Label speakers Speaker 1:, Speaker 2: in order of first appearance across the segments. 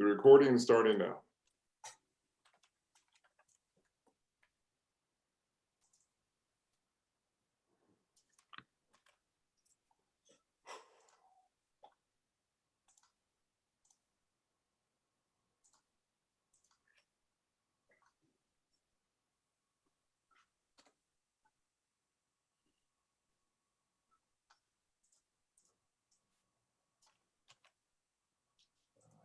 Speaker 1: The recording is starting now.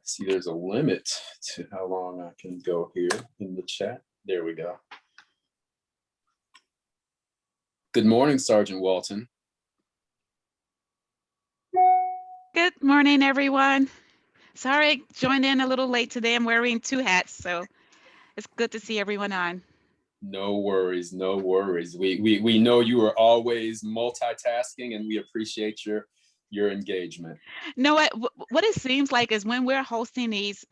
Speaker 2: See, there's a limit to how long I can go here in the chat. There we go. Good morning, Sergeant Walton.
Speaker 3: Good morning, everyone. Sorry I joined in a little late today. I'm wearing two hats, so it's good to see everyone on.
Speaker 2: No worries, no worries. We know you are always multitasking, and we appreciate your engagement.
Speaker 3: No, what it seems like is when we're hosting these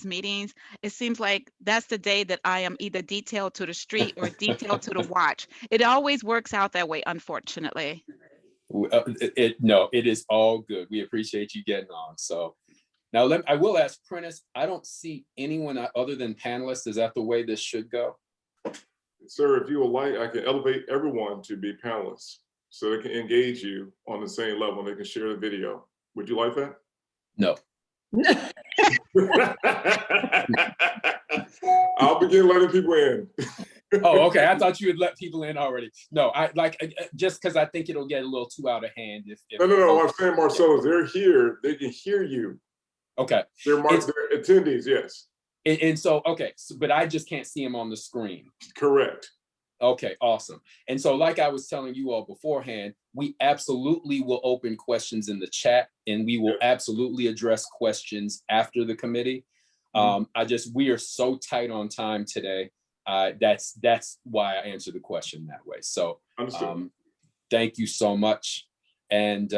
Speaker 3: meetings, it seems like that's the day that I am either detailed to the street or detailed to the watch. It always works out that way, unfortunately.
Speaker 2: No, it is all good. We appreciate you getting on. So now I will ask Prentice, I don't see anyone other than panelists. Is that the way this should go?
Speaker 1: Sir, if you would like, I can elevate everyone to be panelists so they can engage you on the same level and they can share the video. Would you like that?
Speaker 2: No.
Speaker 1: I'll begin letting people in.
Speaker 2: Oh, okay. I thought you had let people in already. No, I like just because I think it'll get a little too out of hand. If
Speaker 1: No. I'm saying, Marcellus, they're here. They can hear you.
Speaker 2: Okay.
Speaker 1: They're attendees, yes.
Speaker 2: And so, okay, but I just can't see them on the screen.
Speaker 1: Correct.
Speaker 2: Okay, awesome. And so like I was telling you all beforehand, we absolutely will open questions in the chat, and we will absolutely address questions after the committee. We are so tight on time today. That's why I answered the question that way. So thank you so much. And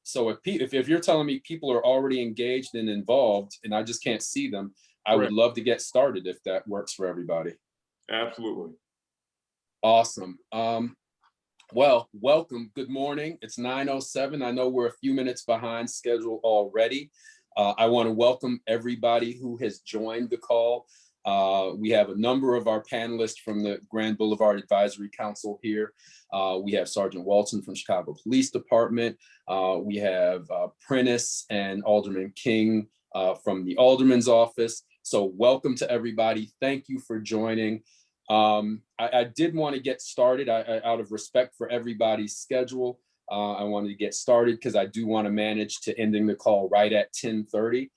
Speaker 2: so if you're telling me people are already engaged and involved and I just can't see them, I would love to get started if that works for everybody.
Speaker 1: Absolutely.
Speaker 2: Awesome. Well, welcome. Good morning. It's 9:07. I know we're a few minutes behind schedule already. I want to welcome everybody who has joined the call. We have a number of our panelists from the Grand Boulevard Advisory Council here. We have Sergeant Walton from Chicago Police Department. We have Prentice and Alderman King from the Alderman's office. So welcome to everybody. Thank you for joining. I did want to get started out of respect for everybody's schedule. I wanted to get started because I do want to manage to ending the call right at 10:30.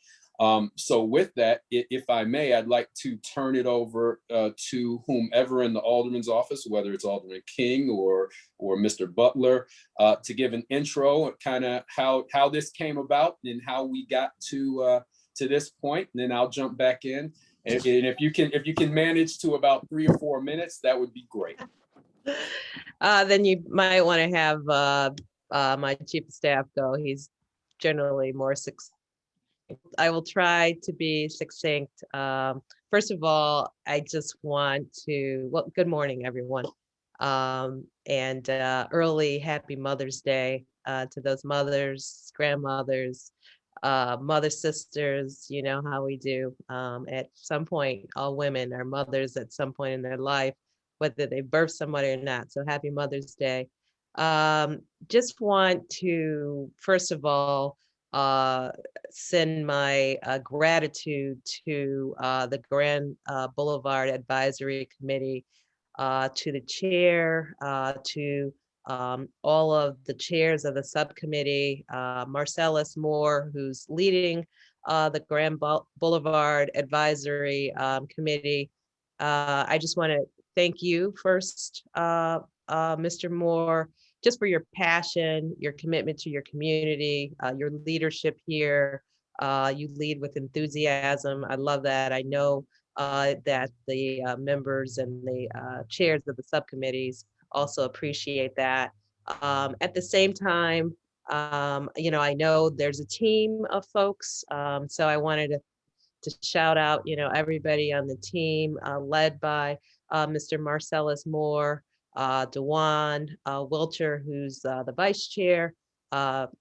Speaker 2: So with that, if I may, I'd like to turn it over to whomever in the Alderman's office, whether it's Alderman King or Mr. Butler, to give an intro, kind of how this came about and how we got to this point. And then I'll jump back in. And if you can manage to about 3 or 4 minutes, that would be great.
Speaker 4: Then you might want to have my chief of staff go. He's generally more succinct. I will try to be succinct. First of all, I just want to, good morning, everyone. And early happy Mother's Day to those mothers, grandmothers, mother sisters. You know how we do. At some point, all women are mothers at some point in their life, whether they birth somebody or not. So happy Mother's Day. Just want to, first of all, send my gratitude to the Grand Boulevard Advisory Committee, to the chair, to all of the chairs of the subcommittee, Marcellus Moore, who's leading the Grand Boulevard Advisory Committee. I just want to thank you first, Mr. Moore, just for your passion, your commitment to your community, your leadership here. You lead with enthusiasm. I love that. I know that the members and the chairs of the subcommittees also appreciate that. At the same time, I know there's a team of folks, so I wanted to shout out, everybody on the team, led by Mr. Marcellus Moore, Dewan Wilcher, who's the vice chair,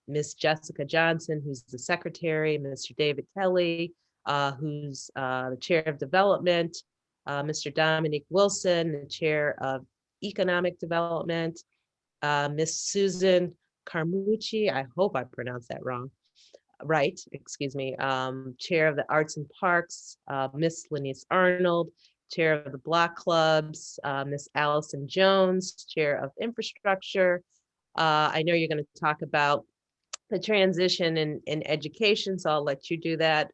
Speaker 4: Miss Jessica Johnson, who's the secretary, Mr. David Kelly, who's the chair of development, Mr. Dominique Wilson, the chair of economic development, Miss Susan Carmucci, I hope I pronounced that right, excuse me, chair of the Arts and Parks, Miss Lenice Arnold, chair of the Block Clubs, Miss Allison Jones, chair of infrastructure. I know you're going to talk about the transition in education, so I'll let you do that,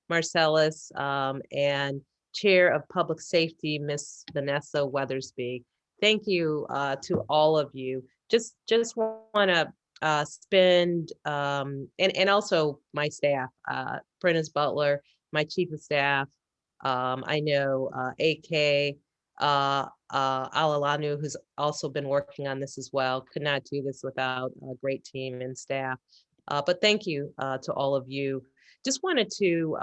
Speaker 4: Marcellus, and chair of public safety, Miss Vanessa Weathersby. Thank you to all of you. Just want to spend, and also my staff, Prentice Butler, my chief of staff. I know AK Alalanu, who's also been working on this as well. Could not do this without a great team and staff. But thank you to all of you. Just wanted to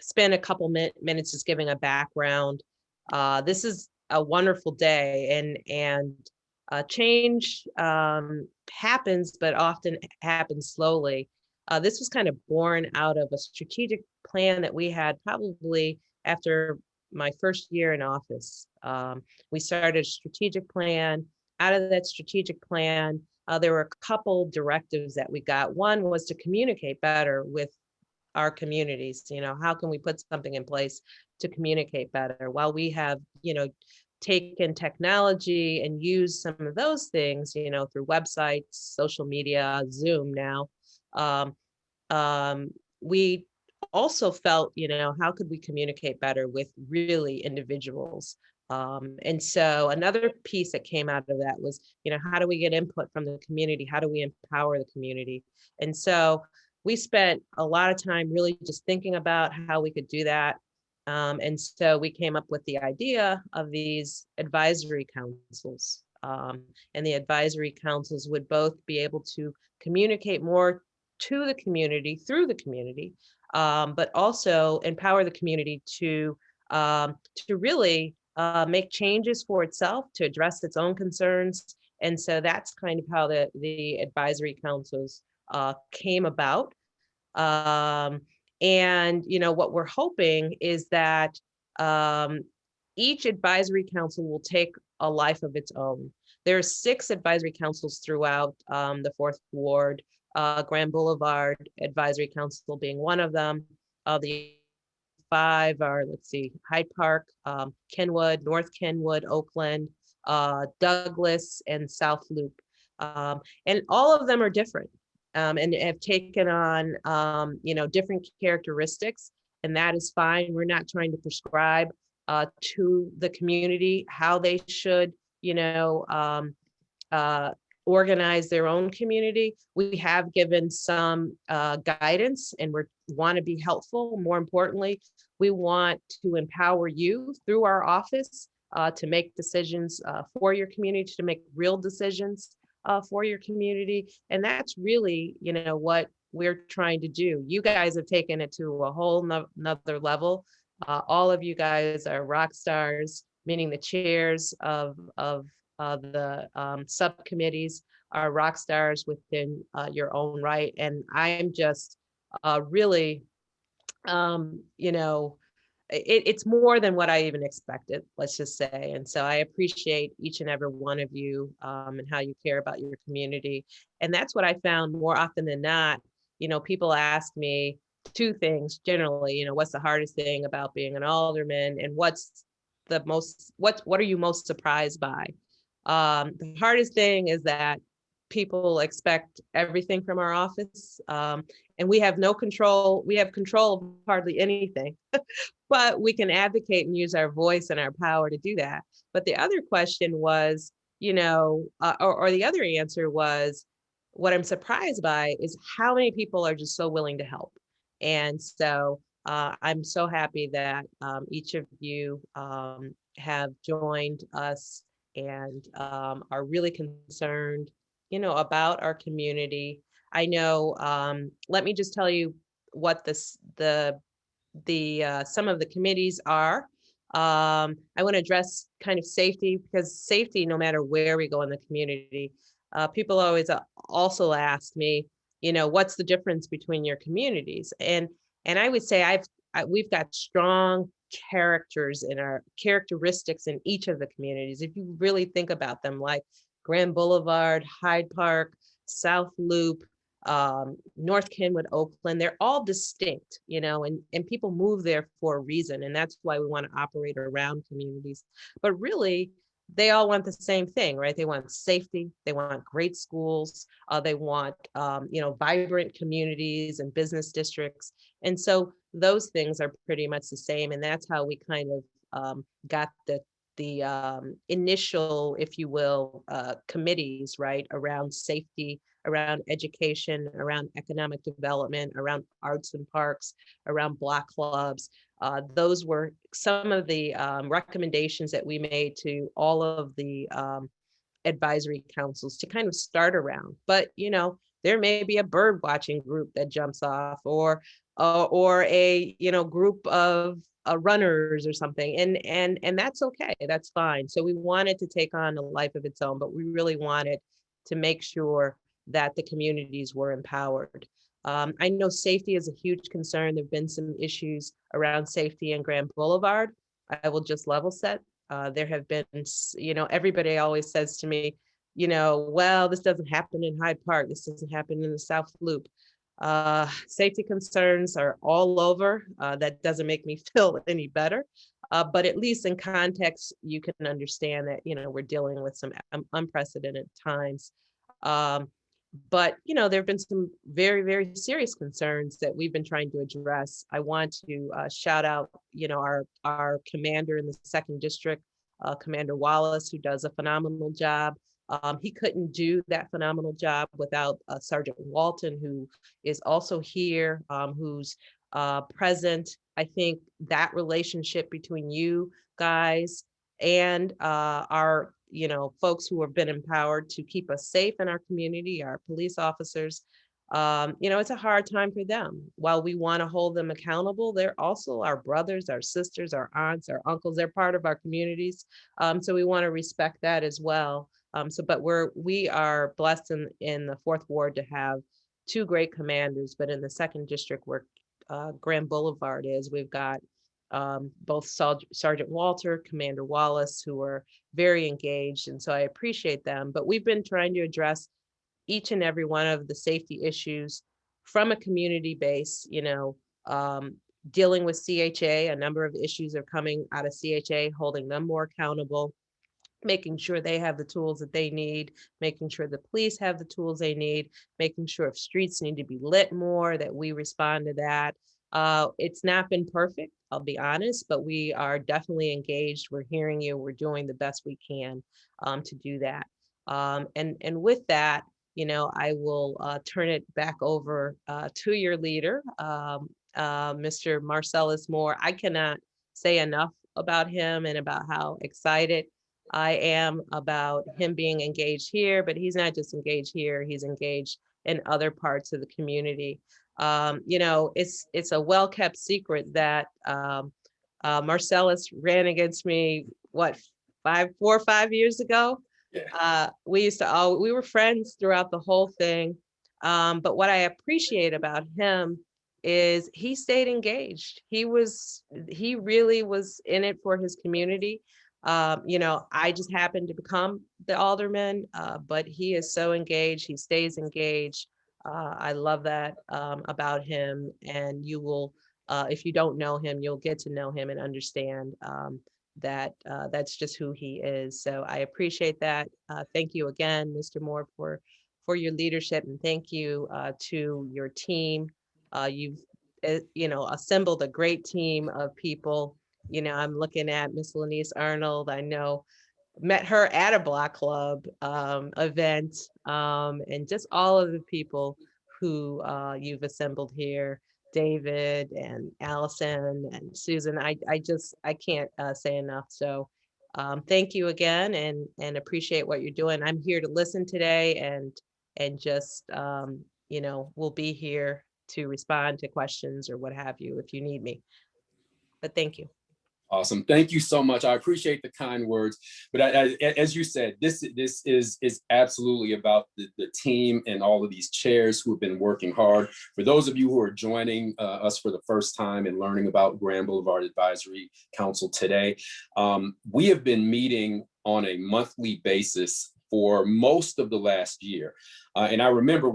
Speaker 4: spend a couple minutes just giving a background. This is a wonderful day, and change happens, but often happens slowly. This was kind of born out of a strategic plan that we had probably after my first year in office. We started a strategic plan. Out of that strategic plan, there were a couple directives that we got. One was to communicate better with our communities. How can we put something in place to communicate better? While we have, taken technology and use some of those things, through websites, social media, Zoom now, we also felt, how could we communicate better with really individuals? And so another piece that came out of that was, how do we get input from the community? How do we empower the community? And so we spent a lot of time really just thinking about how we could do that. And so we came up with the idea of these advisory councils. And the advisory councils would both be able to communicate more to the community through the community, but also empower the community to really make changes for itself, to address its own concerns. And so that's kind of how the advisory councils came about. And what we're hoping is that each advisory council will take a life of its own. There are 6 advisory councils throughout the 4th Ward, Grand Boulevard Advisory Council being one of them. The 5 are, let's see, Hyde Park, Kenwood, North Kenwood, Oakland, Douglas, and South Loop. And all of them are different. And have taken on, different characteristics, and that is fine. We're not trying to prescribe to the community how they should, organize their own community. We have given some guidance, and we want to be helpful. More importantly, we want to empower you through our office to make decisions for your community, to make real decisions for your community. And that's really, what we're trying to do. You guys have taken it to a whole nother level. All of you guys are rock stars, meaning the chairs of the subcommittees are rock stars within your own right. And I'm just really, it's more than what I even expected, let's just say. And so I appreciate each and every one of you and how you care about your community. And that's what I found more often than not. People ask me 2 things generally, what's the hardest thing about being an alderman, and what are you most surprised by? The hardest thing is that people expect everything from our office, and we have no control. We have control of hardly anything, but we can advocate and use our voice and our power to do that. But the other question was, or the other answer was, what I'm surprised by is how many people are just so willing to help. And so I'm so happy that each of you have joined us and are really concerned, about our community. I know, let me just tell you what some of the committees are. I want to address kind of safety, because safety, no matter where we go in the community, people always also ask me, what's the difference between your communities? And And I would say we've got strong characteristics in each of the communities. If you really think about them, like Grand Boulevard, Hyde Park, South Loop, North Kenwood, Oakland, they're all distinct, and people move there for a reason. And that's why we want to operate around communities. But really, they all want the same thing, right? They want safety, they want great schools, they want, vibrant communities and business districts. And so those things are pretty much the same. And that's how we kind of got the initial, if you will, committees, right, around safety, around education, around economic development, around arts and parks, around block clubs. Those were some of the recommendations that we made to all of the advisory councils to kind of start around. But there may be a bird watching group that jumps off, or a group of runners or something, and that's okay, that's fine. So we wanted to take on a life of its own, but we really wanted to make sure that the communities were empowered. I know safety is a huge concern. There've been some issues around safety in Grand Boulevard. I will just level set. There have been, everybody always says to me, well, this doesn't happen in Hyde Park. This doesn't happen in the South Loop. Safety concerns are all over. That doesn't make me feel any better. But at least in context, you can understand that, we're dealing with some unprecedented times. But there have been some very, very serious concerns that we've been trying to address. I want to shout out, our commander in the 2nd District, Commander Wallace, who does a phenomenal job. He couldn't do that phenomenal job without Sergeant Walton, who is also here, who's present. I think that relationship between you guys and our folks who have been empowered to keep us safe in our community, our police officers, it's a hard time for them. While we want to hold them accountable, they're also our brothers, our sisters, our aunts, our uncles. They're part of our communities. So we want to respect that as well. But we are blessed in the 4th Ward to have 2 great commanders, but in the 2nd District, where Grand Boulevard is, we've got both Sergeant Walter, Commander Wallace, who are very engaged. And so I appreciate them. But we've been trying to address each and every one of the safety issues from a community base, dealing with CHA. A number of issues are coming out of CHA, holding them more accountable, making sure they have the tools that they need, making sure the police have the tools they need, making sure if streets need to be lit more, that we respond to that. It's not been perfect, I'll be honest, but we are definitely engaged. We're hearing you. We're doing the best we can to do that. And with that, I will turn it back over to your leader, Mr. Marcellus Moore. I cannot say enough about him and about how excited I am about him being engaged here, but he's not just engaged here, he's engaged in other parts of the community. It's a well-kept secret that Marcellus ran against me, 4 or 5 years ago?
Speaker 2: Yeah.
Speaker 4: We were friends throughout the whole thing. But what I appreciate about him is he stayed engaged. He really was in it for his community. I just happened to become the alderman, but he is so engaged. He stays engaged. I love that about him. And you will, if you don't know him, you'll get to know him and understand that that's just who he is. So I appreciate that. Thank you again, Mr. Moore, for your leadership, and thank you to your team. You've assembled a great team of people. I'm looking at Miss Lanice Arnold. I know, met her at a block club event, and just all of the people who you've assembled here, David and Allison and Susan. I can't say enough. So thank you again, and appreciate what you're doing. I'm here to listen today, and just we'll be here to respond to questions or what have you if you need me. But thank you.
Speaker 2: Awesome. Thank you so much. I appreciate the kind words. But as you said, this is absolutely about the team and all of these chairs who have been working hard. For those of you who are joining us for the first time and learning about Grand Boulevard Advisory Council today, we have been meeting on a monthly basis for most of the last year. And I remember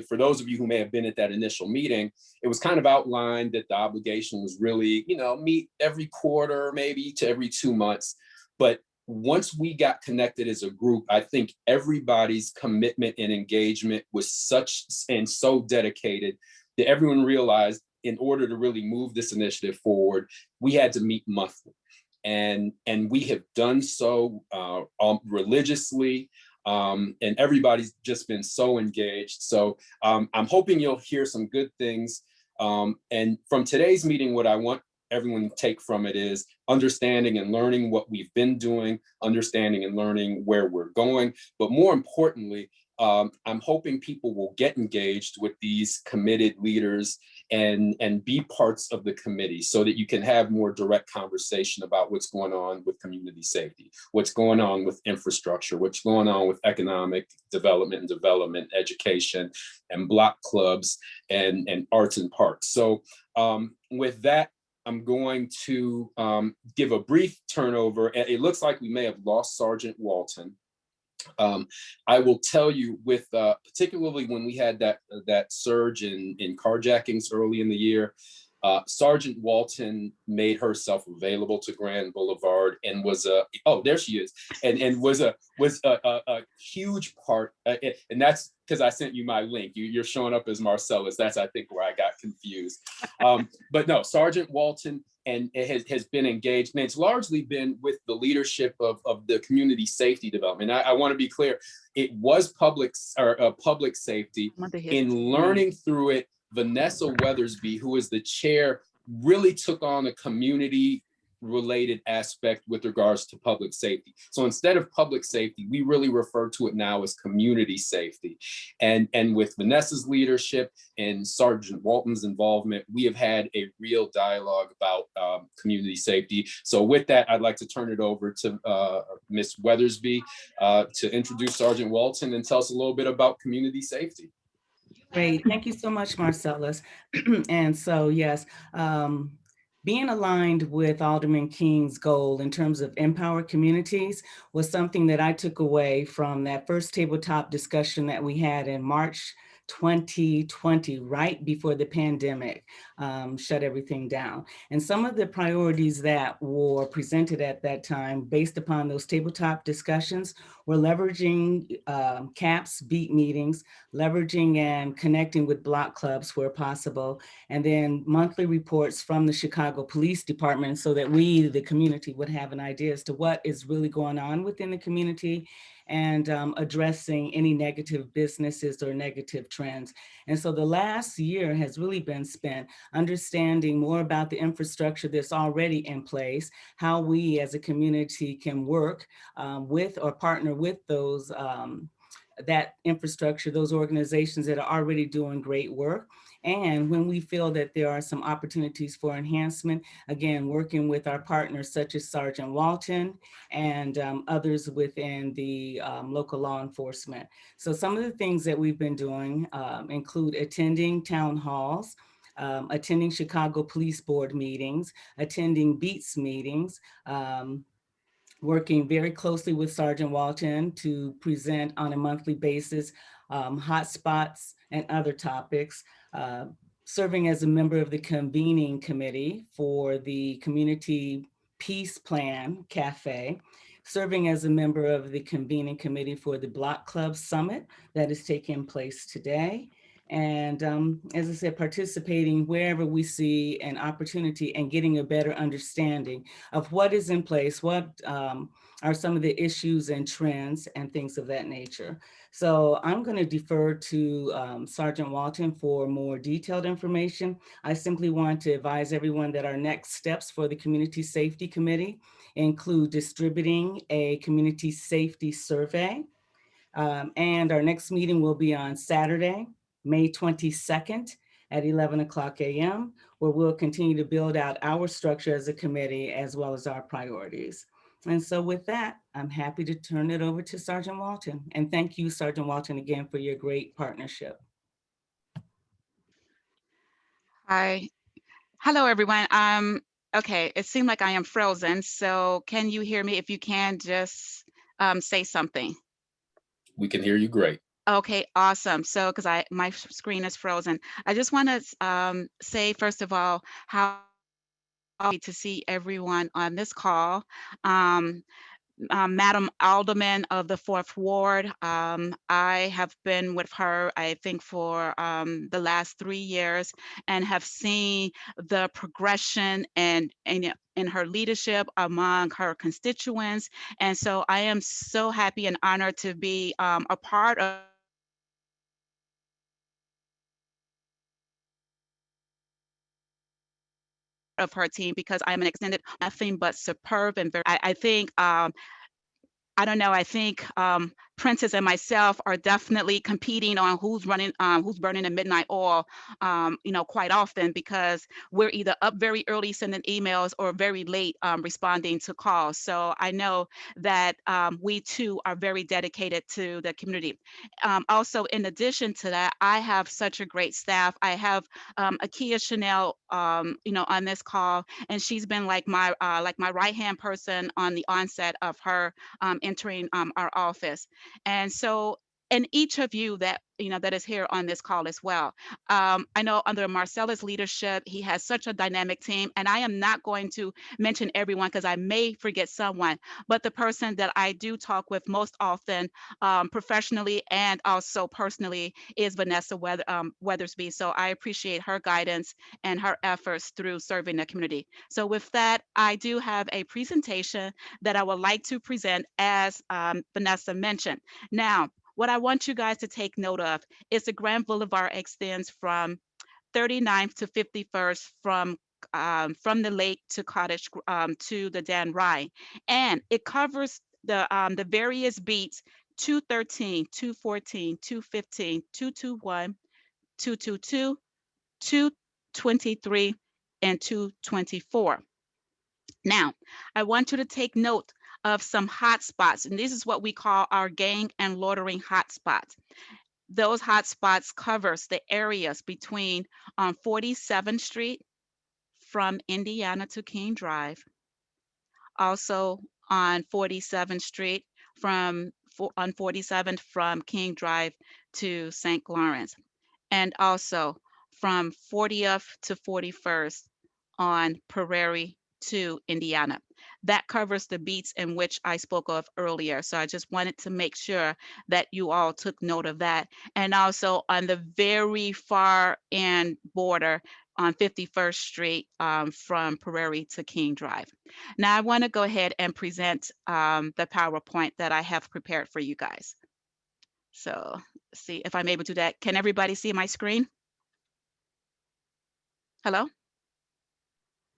Speaker 2: for those of you who may have been at that initial meeting, it was kind of outlined that the obligation was really, meet every quarter, maybe to every 2 months. But once we got connected as a group, I think everybody's commitment and engagement was such and so dedicated that everyone realized in order to really move this initiative forward, we had to meet monthly. And we have done so religiously. And everybody's just been so engaged. So I'm hoping you'll hear some good things. And from today's meeting, what I want everyone to take from it is understanding and learning what we've been doing, understanding and learning where we're going. But more importantly, I'm hoping people will get engaged with these committed leaders and be parts of the committee so that you can have more direct conversation about what's going on with community safety, what's going on with infrastructure, what's going on with economic development, education, and block clubs and arts and parks. So with that, I'm going to give a brief turnover. It looks like we may have lost Sergeant Walton. I will tell you with particularly when we had that surge in carjackings early in the year, Sergeant Walton made herself available to Grand Boulevard and was there she is, and was a huge part, and that's because I sent you my link. You're showing up as Marcellus. That's I think where I got confused. But no, Sergeant Walton and it has been engaged, and it's largely been with the leadership of the community safety development. I want to be clear, it was public safety. In learning through it, Vanessa Weathersby, who is the chair, really took on a community related aspect with regards to public safety. So instead of public safety, we really refer to it now as community safety. And with Vanessa's leadership and Sergeant Walton's involvement, we have had a real dialogue about community safety. So with that, I'd like to turn it over to Ms. Weathersby to introduce Sergeant Walton and tell us a little bit about community safety.
Speaker 5: Great. Thank you so much, Marcellus. And so, yes, being aligned with Alderman King's goal in terms of empower communities was something that I took away from that first tabletop discussion that we had in March 2020, right before the pandemic shut everything down. And some of the priorities that were presented at that time based upon those tabletop discussions were leveraging CAPS beat meetings, leveraging and connecting with block clubs where possible, and then monthly reports from the Chicago Police Department so that we, the community, would have an idea as to what is really going on within the community and addressing any negative businesses or negative trends. And so the last year has really been spent understanding more about the infrastructure that's already in place, how we as a community can work with or partner with those that infrastructure, those organizations that are already doing great work. And when we feel that there are some opportunities for enhancement, again, working with our partners such as Sergeant Walton and others within the local law enforcement. So some of the things that we've been doing include attending town halls, attending Chicago Police Board meetings, attending BEATS meetings, working very closely with Sergeant Walton to present on a monthly basis hotspots and other topics, serving as a member of the convening committee for the Community Peace Plan Cafe, serving as a member of the convening committee for the Block Club Summit that is taking place today. And as I said, participating wherever we see an opportunity and getting a better understanding of what is in place, what are some of the issues and trends and things of that nature. So I'm going to defer to Sergeant Walton for more detailed information. I simply want to advise everyone that our next steps for the Community Safety Committee include distributing a community safety survey. And our next meeting will be on Saturday, May 22nd at 11 o'clock a.m. where we'll continue to build out our structure as a committee as well as our priorities. And so with that, I'm happy to turn it over to Sergeant Walton. And thank you, Sergeant Walton, again for your great partnership.
Speaker 3: Hi. Hello, everyone. Okay, it seemed like I am frozen. So can you hear me? If you can, just say something.
Speaker 2: We can hear you great.
Speaker 3: Okay, awesome. So, because my screen is frozen, I just want to say first of all how happy to see everyone on this call. Madam Alderman of the 4th Ward. I have been with her, I think, for the last 3 years and have seen the progression and in her leadership among her constituents. And so I am so happy and honored to be a part of her team because I'm an extended nothing but superb and very, I think I don't know. I think Princess and myself are definitely competing on who's burning the midnight oil, quite often because we're either up very early sending emails or very late responding to calls. So I know that we too are very dedicated to the community. Also, in addition to that, I have such a great staff. I have Akia Chanel, on this call, and she's been like my right-hand person on the onset of her entering our office. And so, and each of you that that is here on this call as well. I know under Marcella's leadership, he has such a dynamic team, and I am not going to mention everyone because I may forget someone, but the person that I do talk with most often, professionally and also personally, is Vanessa Weathersby. So I appreciate her guidance and her efforts through serving the community. So with that, I do have a presentation that I would like to present as Vanessa mentioned. Now, what I want you guys to take note of is the Grand Boulevard extends from 39th to 51st from the lake to Cottage to the Dan Rye. And it covers the various beats 213, 214, 215, 221, 222, 223, and 224. Now, I want you to take note of some hot spots, and this is what we call our gang and loitering hot spots. Those hot spots covers the areas between 47th Street from Indiana to King Drive, also on 47th Street on 47th from King Drive to St. Lawrence, and also from 40th to 41st on Prairie to Indiana. That covers the beats in which I spoke of earlier. So I just wanted to make sure that you all took note of that. And also on the very far end border on 51st Street from Prairie to King Drive. Now I want to go ahead and present the PowerPoint that I have prepared for you guys. So see if I'm able to do that. Can everybody see my screen? Hello?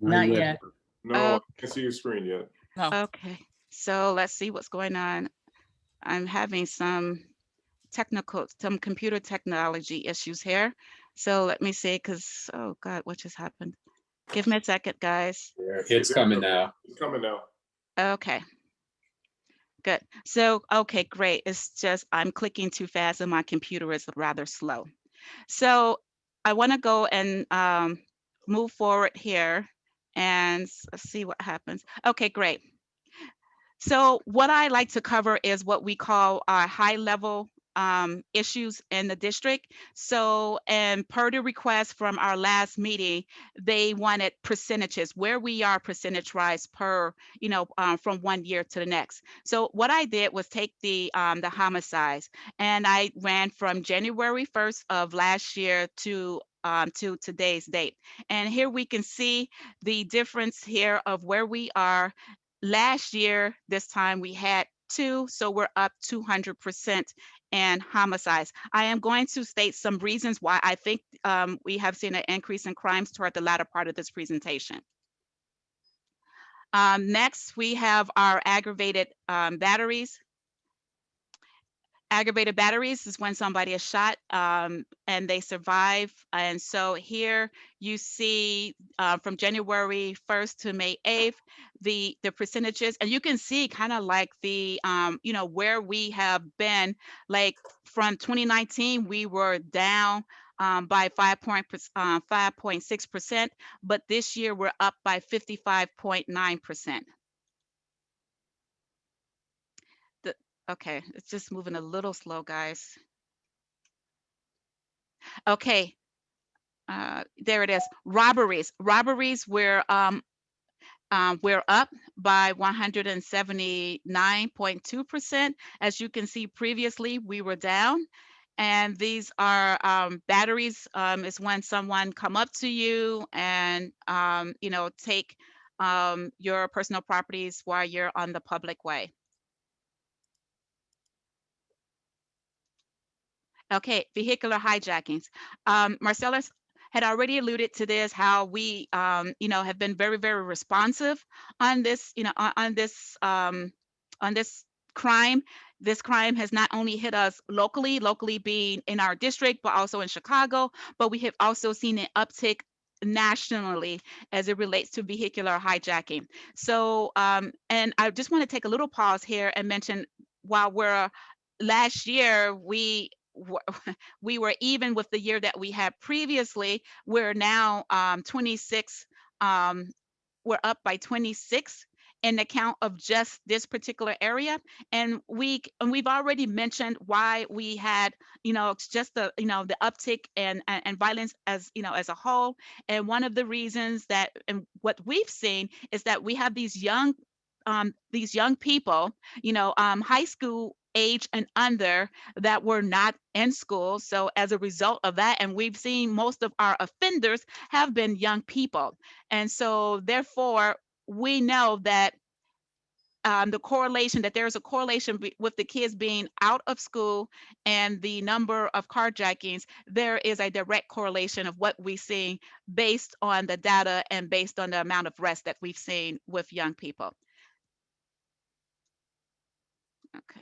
Speaker 5: Not yet.
Speaker 1: No, I can't see your screen yet.
Speaker 6: No.
Speaker 3: Okay, so let's see what's going on. I'm having some computer technology issues here. So let me see, because, oh God, what just happened? Give me a second, guys.
Speaker 2: It's coming now.
Speaker 1: It's coming now.
Speaker 3: Okay, good. So, okay, great. It's just I'm clicking too fast and my computer is rather slow. So I want to go and move forward here and let's see what happens. Okay, great. So what I like to cover is what we call our high level issues in the district. So, and per the request from our last meeting, they wanted percentages, where we are percentage-wise per, from one year to the next. So what I did was take the homicides, and I ran from January 1st of last year to today's date. And here we can see the difference here of where we are. Last year, this time we had 2, so we're up 200% in homicides. I am going to state some reasons why I think we have seen an increase in crimes toward the latter part of this presentation. Next, we have our aggravated batteries. Aggravated batteries is when somebody is shot and they survive. And so here you see from January 1st to May 8th, the percentages, and you can see kind of like the, you know, where we have been. Like from 2019, we were down by 5.6%, but this year we're up by 55.9%. Okay, it's just moving a little slow, guys. Okay, there it is. Robberies. We're up by 179.2%. As you can see, previously we were down. And these are batteries. Is when someone come up to you and you know, take your personal properties while you're on the public way. Okay, vehicular hijackings. Marcellus had already alluded to this, how we, you know, have been very, very responsive on this, you know, on this crime. This crime has not only hit us locally being in our district, but also in Chicago, but we have also seen an uptick nationally as it relates to vehicular hijacking. So, and I just want to take a little pause here and mention, while we're last year, we were even with the year that we had previously. We're now 26. We're up by 26 in the count of just this particular area, and we've already mentioned why we had, you know, just the, you know, the uptick and violence as, you know, as a whole. And one of the reasons that, and what we've seen, is that we have these young people, you know, high school age and under, that were not in school. So as a result of that, and we've seen most of our offenders have been young people. And so therefore, we know that the correlation, that there's a correlation with the kids being out of school and the number of carjackings. There is a direct correlation of what we see based on the data and based on the amount of arrests that we've seen with young people. Okay.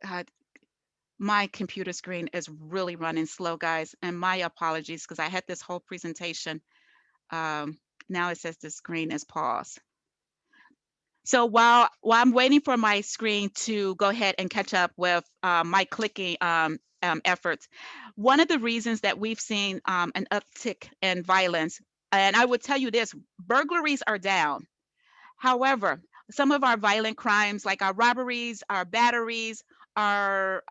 Speaker 3: God, my computer screen is really running slow, guys, and my apologies, because I had this whole presentation. Now it says the screen is paused. So while I'm waiting for my screen to go ahead and catch up with my clicking efforts, one of the reasons that we've seen an uptick in violence, and I would tell you this, burglaries are down. However, some of our violent crimes, like our robberies, our batteries, our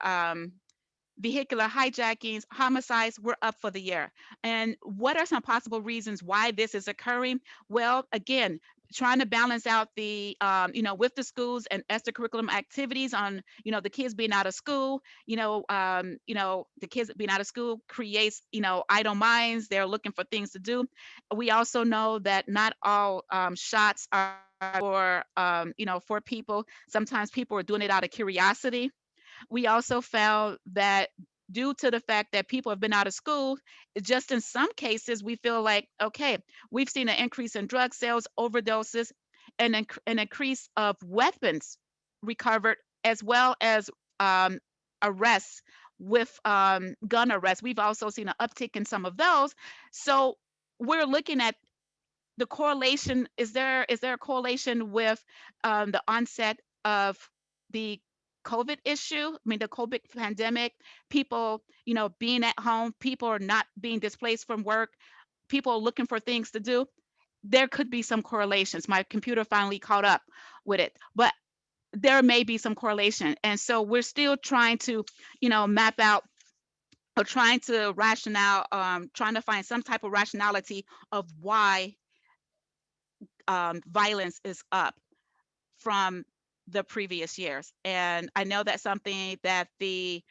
Speaker 3: vehicular hijackings, homicides, we're up for the year. And what are some possible reasons why this is occurring? Well, again, trying to balance out the, you know, with the schools and extracurricular activities on, you know, the kids being out of school, you know, the kids being out of school creates, you know, idle minds. They're looking for things to do. We also know that not all shots are for, you know, for people. Sometimes people are doing it out of curiosity. We also found that due to the fact that people have been out of school, just in some cases, we feel like, okay, we've seen an increase in drug sales, overdoses, and an increase of weapons recovered, as well as arrests with gun arrests. We've also seen an uptick in some of those. So we're looking at the correlation. Is there a correlation with the onset of the COVID issue? I mean, the COVID pandemic, people, you know, being at home, people are not being displaced from work, people are looking for things to do. There could be some correlations. My computer finally caught up with it, but there may be some correlation. And so we're still trying to, you know, map out, or trying to trying to find some type of rationality of why violence is up from the previous years. And I know that's something that the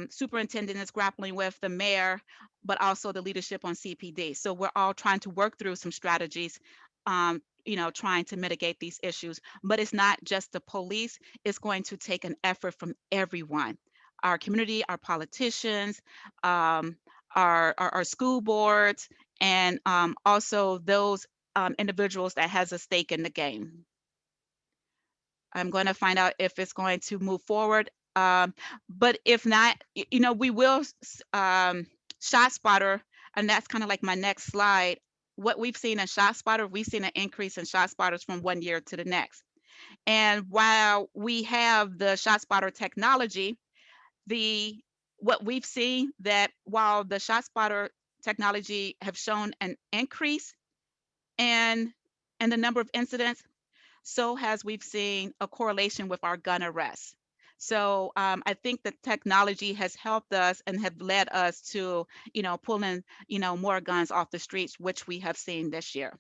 Speaker 3: superintendent is grappling with, the mayor, but also the leadership on CPD. So we're all trying to work through some strategies, you know, trying to mitigate these issues. But it's not just the police, it's going to take an effort from everyone. Our community, our politicians, our school boards, and also those individuals that has a stake in the game. I'm going to find out if it's going to move forward. But if not, we will Shot Spotter, and that's kind of like my next slide. What we've seen in Shot Spotter, we've seen an increase in Shot Spotters from one year to the next. And while we have the Shot Spotter technology, what we've seen that while the Shot Spotter technology have shown an increase in the number of incidents, so has we've seen a correlation with our gun arrests. So I think the technology has helped us and have led us to, pulling, more guns off the streets, which we have seen this year.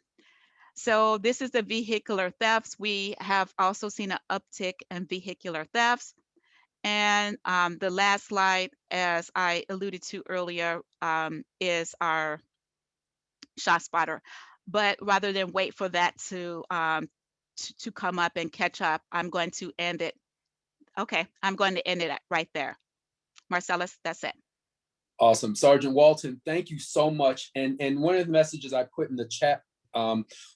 Speaker 3: So this is the vehicular thefts. We have also seen an uptick in vehicular thefts. And the last slide, as I alluded to earlier, is our Shot Spotter. But rather than wait for that to come up and catch up, I'm going to end it. Okay, I'm going to end it right there. Marcellus, that's it.
Speaker 2: Awesome. Sergeant Walton, thank you so much. And one of the messages I put in the chat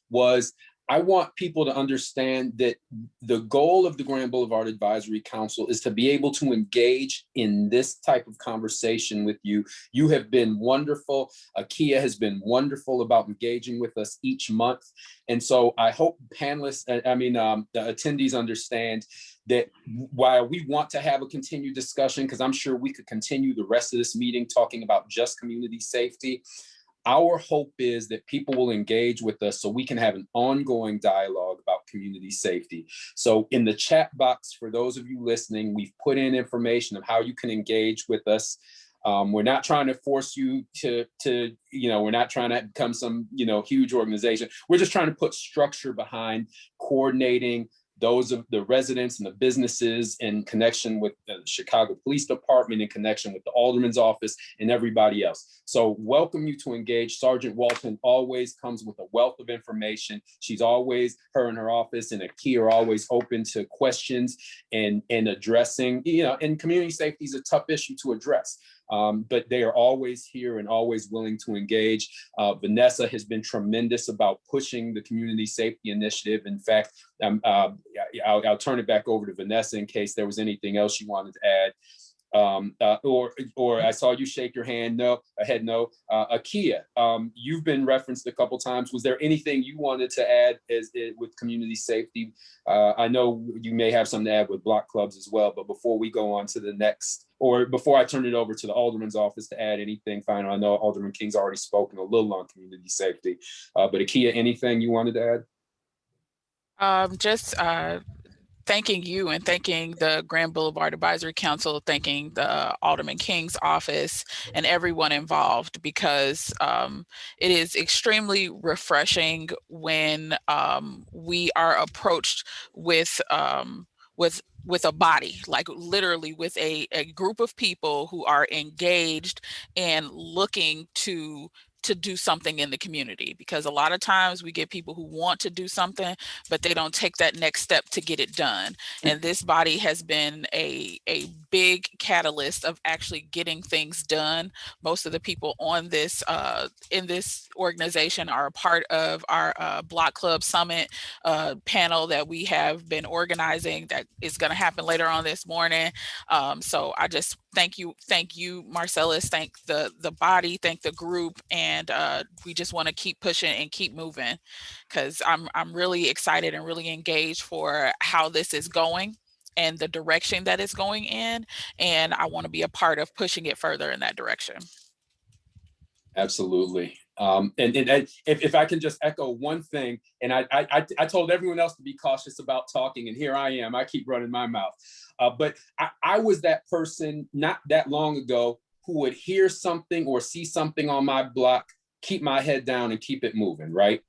Speaker 2: was, I want people to understand that the goal of the Grand Boulevard Advisory Council is to be able to engage in this type of conversation with you. You have been wonderful. Akia has been wonderful about engaging with us each month. And so I hope panelists, the attendees understand that while we want to have a continued discussion, because I'm sure we could continue the rest of this meeting talking about just community safety, our hope is that people will engage with us so we can have an ongoing dialogue about community safety. So in the chat box, for those of you listening, we've put in information of how you can engage with us. We're not trying to force you to we're not trying to become some, huge organization. We're just trying to put structure behind coordinating those of the residents and the businesses in connection with the Chicago Police Department, in connection with the Alderman's office and everybody else. So welcome you to engage. Sergeant Walton always comes with a wealth of information. She's always, her and her office and Akia are always open to questions and addressing, and community safety is a tough issue to address. But they are always here and always willing to engage. Vanessa has been tremendous about pushing the community safety initiative. In fact, I'll turn it back over to Vanessa in case there was anything else you wanted to add. Or I saw you shake your hand. No, no. Akia, you've been referenced a couple times. Was there anything you wanted to add with community safety? I know you may have something to add with block clubs as well, but before we go on to the next, or before I turn it over to the Alderman's office to add anything final, I know Alderman King's already spoken a little on community safety, but Akia, anything you wanted to add?
Speaker 6: Thanking you and thanking the Grand Boulevard Advisory Council, thanking the Alderman King's office and everyone involved, because it is extremely refreshing when we are approached with a body, like literally with a group of people who are engaged and looking to do something in the community. Because a lot of times we get people who want to do something, but they don't take that next step to get it done. And this body has been a big catalyst of actually getting things done. Most of the people on this in this organization are a part of our Block Club Summit panel that we have been organizing that is going to happen later on this morning. So I just thank you, Marcellus, thank the body, thank the group, and we just want to keep pushing and keep moving, because I'm really excited and really engaged for how this is going and the direction that it's going in, and I want to be a part of pushing it further in that direction.
Speaker 2: Absolutely. And if I can just echo one thing, and I told everyone else to be cautious about talking, and here I am, I keep running my mouth. But I was that person not that long ago who would hear something or see something on my block, keep my head down and keep it moving, right?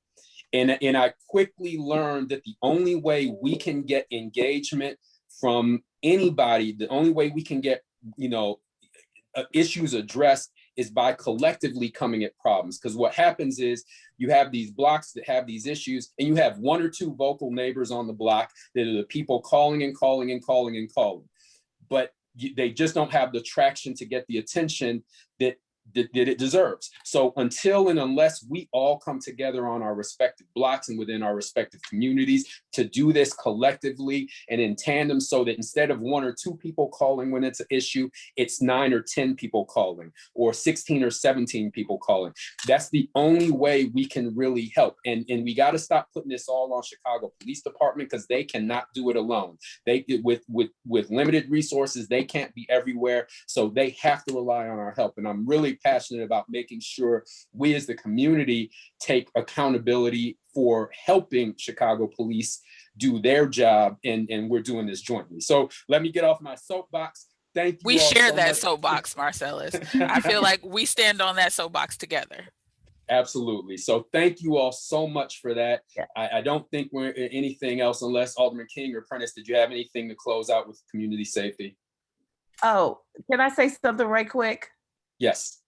Speaker 2: And I quickly learned that the only way we can get engagement from anybody, the only way we can get, issues addressed is by collectively coming at problems. Because what happens is you have these blocks that have these issues, and you have one or two vocal neighbors on the block that are the people calling and calling and calling and calling. But they just don't have the traction to get the attention that it deserves. So until and unless we all come together on our respective blocks and within our respective communities to do this collectively and in tandem, so that instead of 1 or 2 people calling when it's an issue, it's 9 or 10 people calling, or 16 or 17 people calling. That's the only way we can really help. And we got to stop putting this all on Chicago Police Department, because they cannot do it alone. They with limited resources, they can't be everywhere. So they have to rely on our help. And I'm really passionate about making sure we as the community take accountability for helping Chicago police do their job, and we're doing this jointly. So let me get off my soapbox. Thank you.
Speaker 6: We
Speaker 2: all
Speaker 6: share
Speaker 2: so
Speaker 6: that
Speaker 2: much.
Speaker 6: soapbox, Marcellus. I feel like we stand on that soapbox together.
Speaker 2: Absolutely. So thank you all so much for that.
Speaker 4: Yeah.
Speaker 2: I don't think we're anything else, unless Alderman King or Prentice, did you have anything to close out with community safety?
Speaker 7: Oh, can I say something right quick?
Speaker 2: Yes.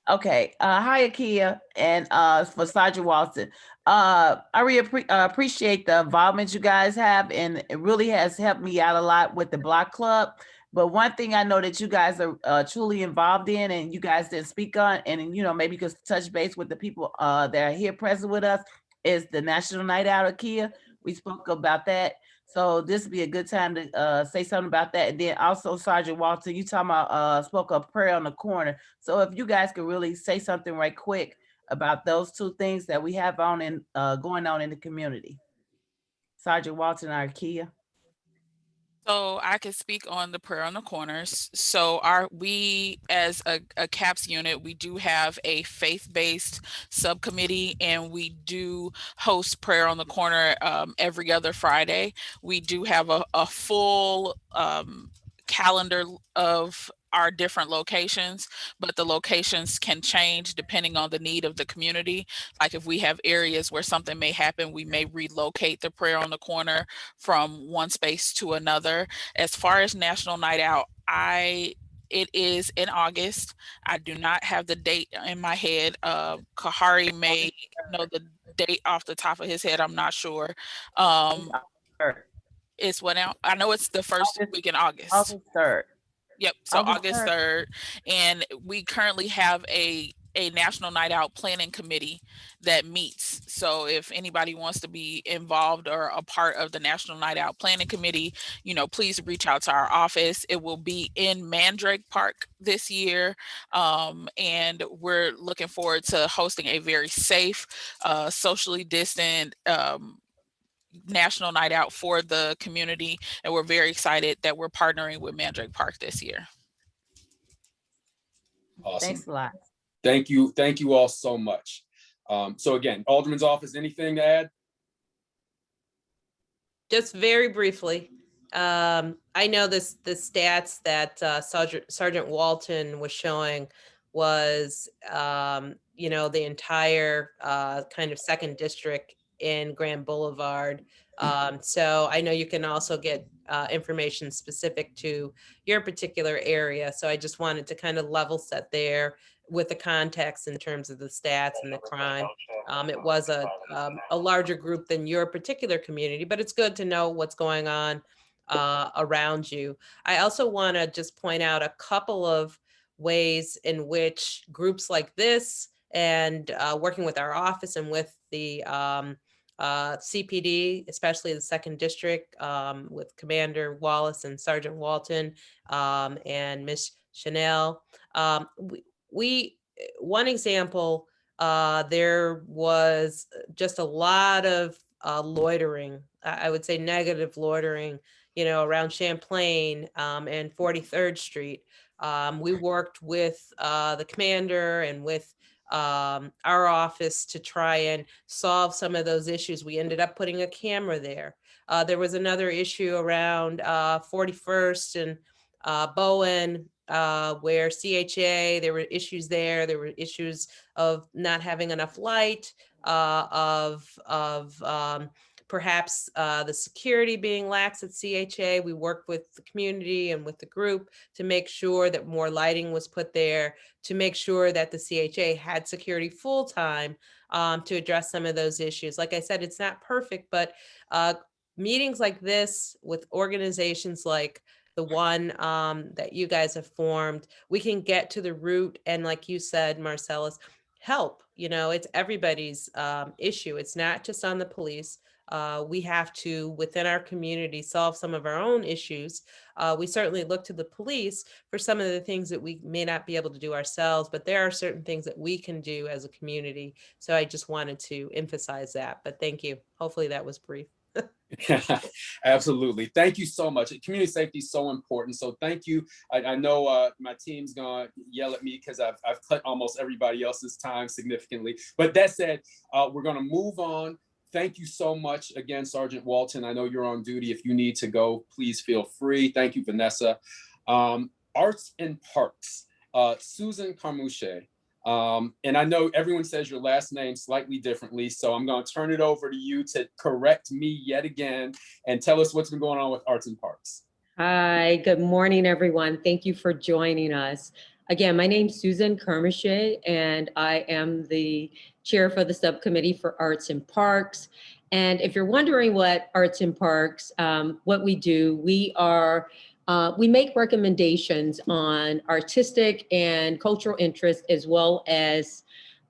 Speaker 7: Okay. Hi, Akia, and for Sergeant Walton. I really appreciate the involvement you guys have, and it really has helped me out a lot with the block club. But one thing I know that you guys are truly involved in, and you guys didn't speak on, and maybe you could touch base with the people that are here present with us, is the National Night Out, Akia. We spoke about that. So this would be a good time to say something about that. And then also, Sergeant Walton, you talking about spoke of prayer on the corner. So if you guys could really say something right quick about those 2 things that we have on and going on in the community. Sergeant Walton or Akia.
Speaker 6: So I can speak on the prayer on the corners. So we as a CAPS unit, we do have a faith-based subcommittee, and we do host prayer on the corner every other Friday. We do have a full calendar of our different locations, but the locations can change depending on the need of the community. Like if we have areas where something may happen, we may relocate the prayer on the corner from one space to another. As far as National Night Out, it is in August. I do not have the date in my head. Kahari may know the date off the top of his head. I'm not sure. It's what now? I know it's the first week in August.
Speaker 7: August 3rd.
Speaker 6: Yep. So August 3rd. And we currently have a National Night Out planning committee that meets. So if anybody wants to be involved or a part of the National Night Out planning committee, please reach out to our office. It will be in Mandrake Park this year. And we're looking forward to hosting a very safe, socially distant, National Night Out for the community, and we're very excited that we're partnering with Mandrake Park this year.
Speaker 2: Awesome.
Speaker 7: Thanks a lot.
Speaker 2: Thank you all so much. So again, Alderman's office, anything to add?
Speaker 4: Just very briefly, I know the stats that Sergeant Walton was showing was, the entire kind of 2nd district in Grand Boulevard. So I know you can also get information specific to your particular area. So I just wanted to kind of level set there with the context in terms of the stats and the crime. It was a larger group than your particular community, but it's good to know what's going on around you. I also want to just point out a couple of ways in which groups like this and working with our office and with the CPD, especially the 2nd district, with Commander Wallace and Sergeant Walton and Miss Chanel. One example, there was just a lot of loitering, I would say negative loitering, around Champlain and 43rd Street. We worked with the commander and with our office to try and solve some of those issues. We ended up putting a camera there. There was another issue around 41st and Bowen, where CHA, there were issues there. There were issues of not having enough light, of perhaps the security being lax at CHA. We worked with the community and with the group to make sure that more lighting was put there, to make sure that the CHA had security full time to address some of those issues. Like I said, it's not perfect, but meetings like this with organizations like the one that you guys have formed, we can get to the root. And like you said, Marcellus, help, it's everybody's issue. It's not just on the police. We have to, within our community, solve some of our own issues. We certainly look to the police for some of the things that we may not be able to do ourselves, but there are certain things that we can do as a community. So I just wanted to emphasize that, but thank you. Hopefully that was brief.
Speaker 2: Absolutely. Thank you so much. Community safety is so important. So thank you. I know my team's gonna yell at me because I've cut almost everybody else's time significantly. But that said, we're gonna move on. Thank you so much again, Sergeant Walton. I know you're on duty. If you need to go, please feel free. Thank you, Vanessa. Arts and Parks, Susan Carmouche. And I know everyone says your last name slightly differently, so I'm going to turn it over to you to correct me yet again and tell us what's been going on with Arts and Parks.
Speaker 8: Hi, good morning, everyone. Thank you for joining us. Again, my name's Susan Kermishe, and I am the chair for the subcommittee for Arts and Parks. And if you're wondering what Arts and Parks, what we do, we make recommendations on artistic and cultural interests as well as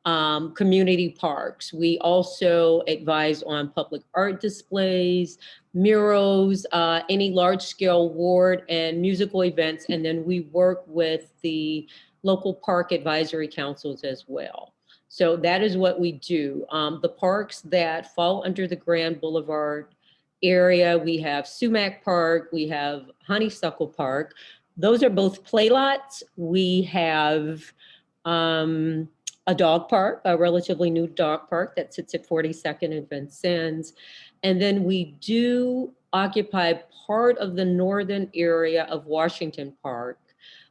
Speaker 8: community parks. We also advise on public art displays, murals, any large scale ward and musical events. And then we work with the local park advisory councils as well. So that is what we do. The parks that fall under the Grand Boulevard area, we have Sumac Park, we have Honeysuckle Park. Those are both play lots. We have a dog park, a relatively new dog park that sits at 42nd and Vincennes. And then we do occupy part of the northern area of Washington Park.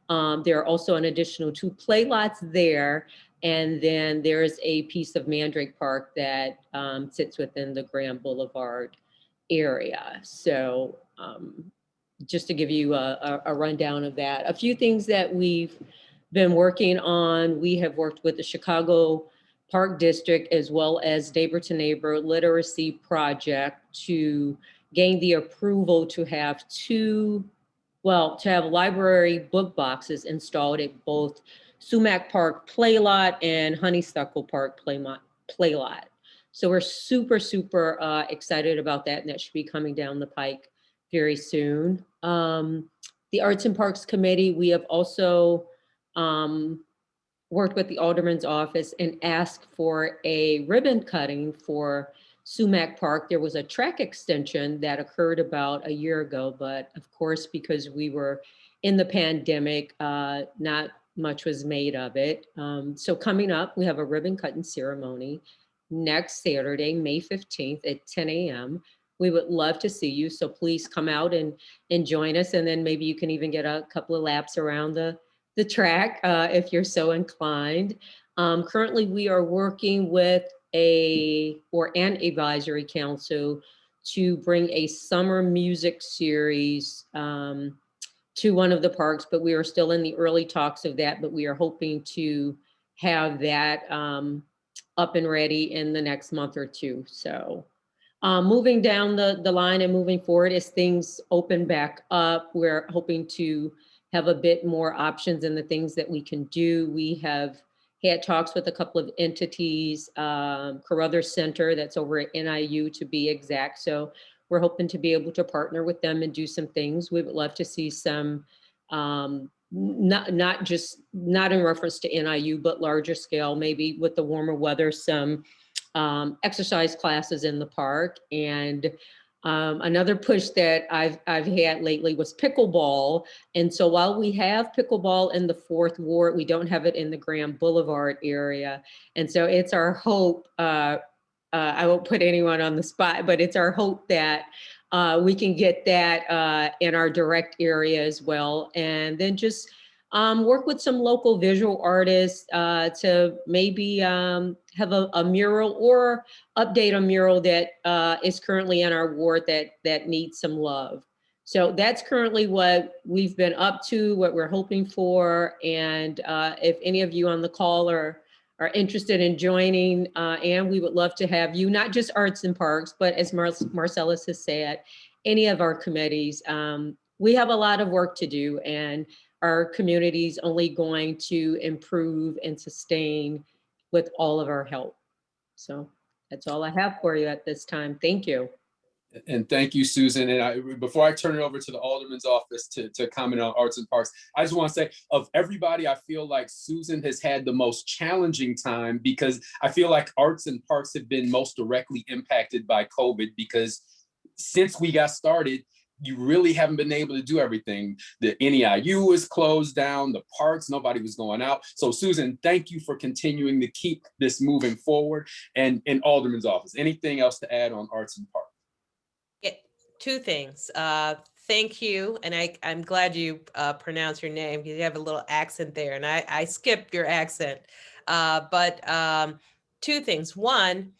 Speaker 8: There are also an additional 2 play lots there. And then there's a piece of Mandrake Park that sits within the Grand Boulevard area. So just to give you a rundown of that. A few things that we've been working on, we have worked with the Chicago Park District as well as Neighbor to Neighbor Literacy Project to gain the approval to have library book boxes installed at both Sumac Park Play Lot and Honeysuckle Park Play Lot. So we're super excited about that, and that should be coming down the pike very soon. The Arts and Parks Committee, we have also worked with the Alderman's office and asked for a ribbon cutting for Sumac Park. There was a track extension that occurred about a year ago, but of course, because we were in the pandemic, not much was made of it. So coming up, we have a ribbon cutting ceremony next Saturday, May 15th at 10 a.m. We would love to see you, so please come out and join us, and then maybe you can even get a couple of laps around the track if you're so inclined. Currently, we are working with an advisory council to bring a summer music series to one of the parks, but we are still in the early talks of that, but we are hoping to have that up and ready in the next month or two. So moving down the line and moving forward as things open back up, we're hoping to have a bit more options in the things that we can do. We have had talks with a couple of entities, Carruthers Center, that's over at NIU to be exact. So we're hoping to be able to partner with them and do some things. We would love to see some, not in reference to NIU, but larger scale, maybe with the warmer weather, some exercise classes in the park. And another push that I've had lately was pickleball. And so while we have pickleball in the 4th Ward, we don't have it in the Grand Boulevard area. And so it's our hope, I won't put anyone on the spot, but it's our hope that we can get that in our direct area as well. And then just work with some local visual artists to maybe have a mural or update a mural that is currently in our ward that needs some love. So that's currently what we've been up to, what we're hoping for. And if any of you on the call are interested in joining, and we would love to have you, not just Arts and Parks, but as Marcellus has said, any of our committees, we have a lot of work to do, and our community's only going to improve and sustain with all of our help. So that's all I have for you at this time. Thank you.
Speaker 2: And thank you, Susan. And before I turn it over to the Alderman's office to comment on arts and parks, I just want to say, of everybody, I feel like Susan has had the most challenging time, because I feel like arts and parks have been most directly impacted by COVID, because since we got started, you really haven't been able to do everything. The NEIU is closed down, the parks, nobody was going out. So Susan, thank you for continuing to keep this moving forward. And in Alderman's office, anything else to add on arts and parks?
Speaker 4: Yeah, two things. Thank you, and I'm glad you pronounced your name, because you have a little accent there, and I skipped your accent. But two things. One,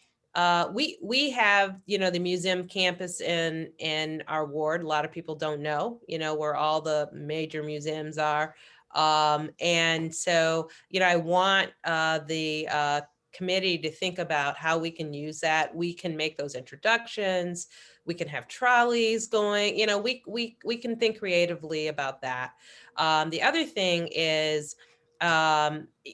Speaker 4: we have, the museum campus in our ward. A lot of people don't know, where all the major museums are. And so, I want the committee to think about how we can use that. We can make those introductions. We can have trolleys going. We can think creatively about that. The other thing is,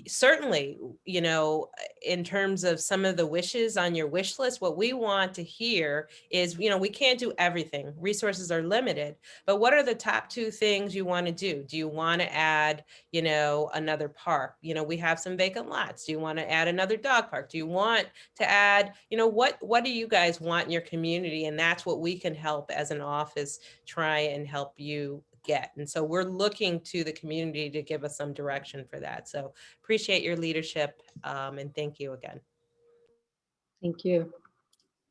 Speaker 4: certainly, in terms of some of the wishes on your wish list, what we want to hear is, we can't do everything. Resources are limited, but what are the top two things you want to do? Do you want to add, another park? We have some vacant lots. Do you want to add another dog park? Do you want to add, what do you guys want in your community? And that's what we can help as an office try and help you get. And so we're looking to the community to give us some direction for that. So appreciate your leadership, and thank you again.
Speaker 8: Thank you.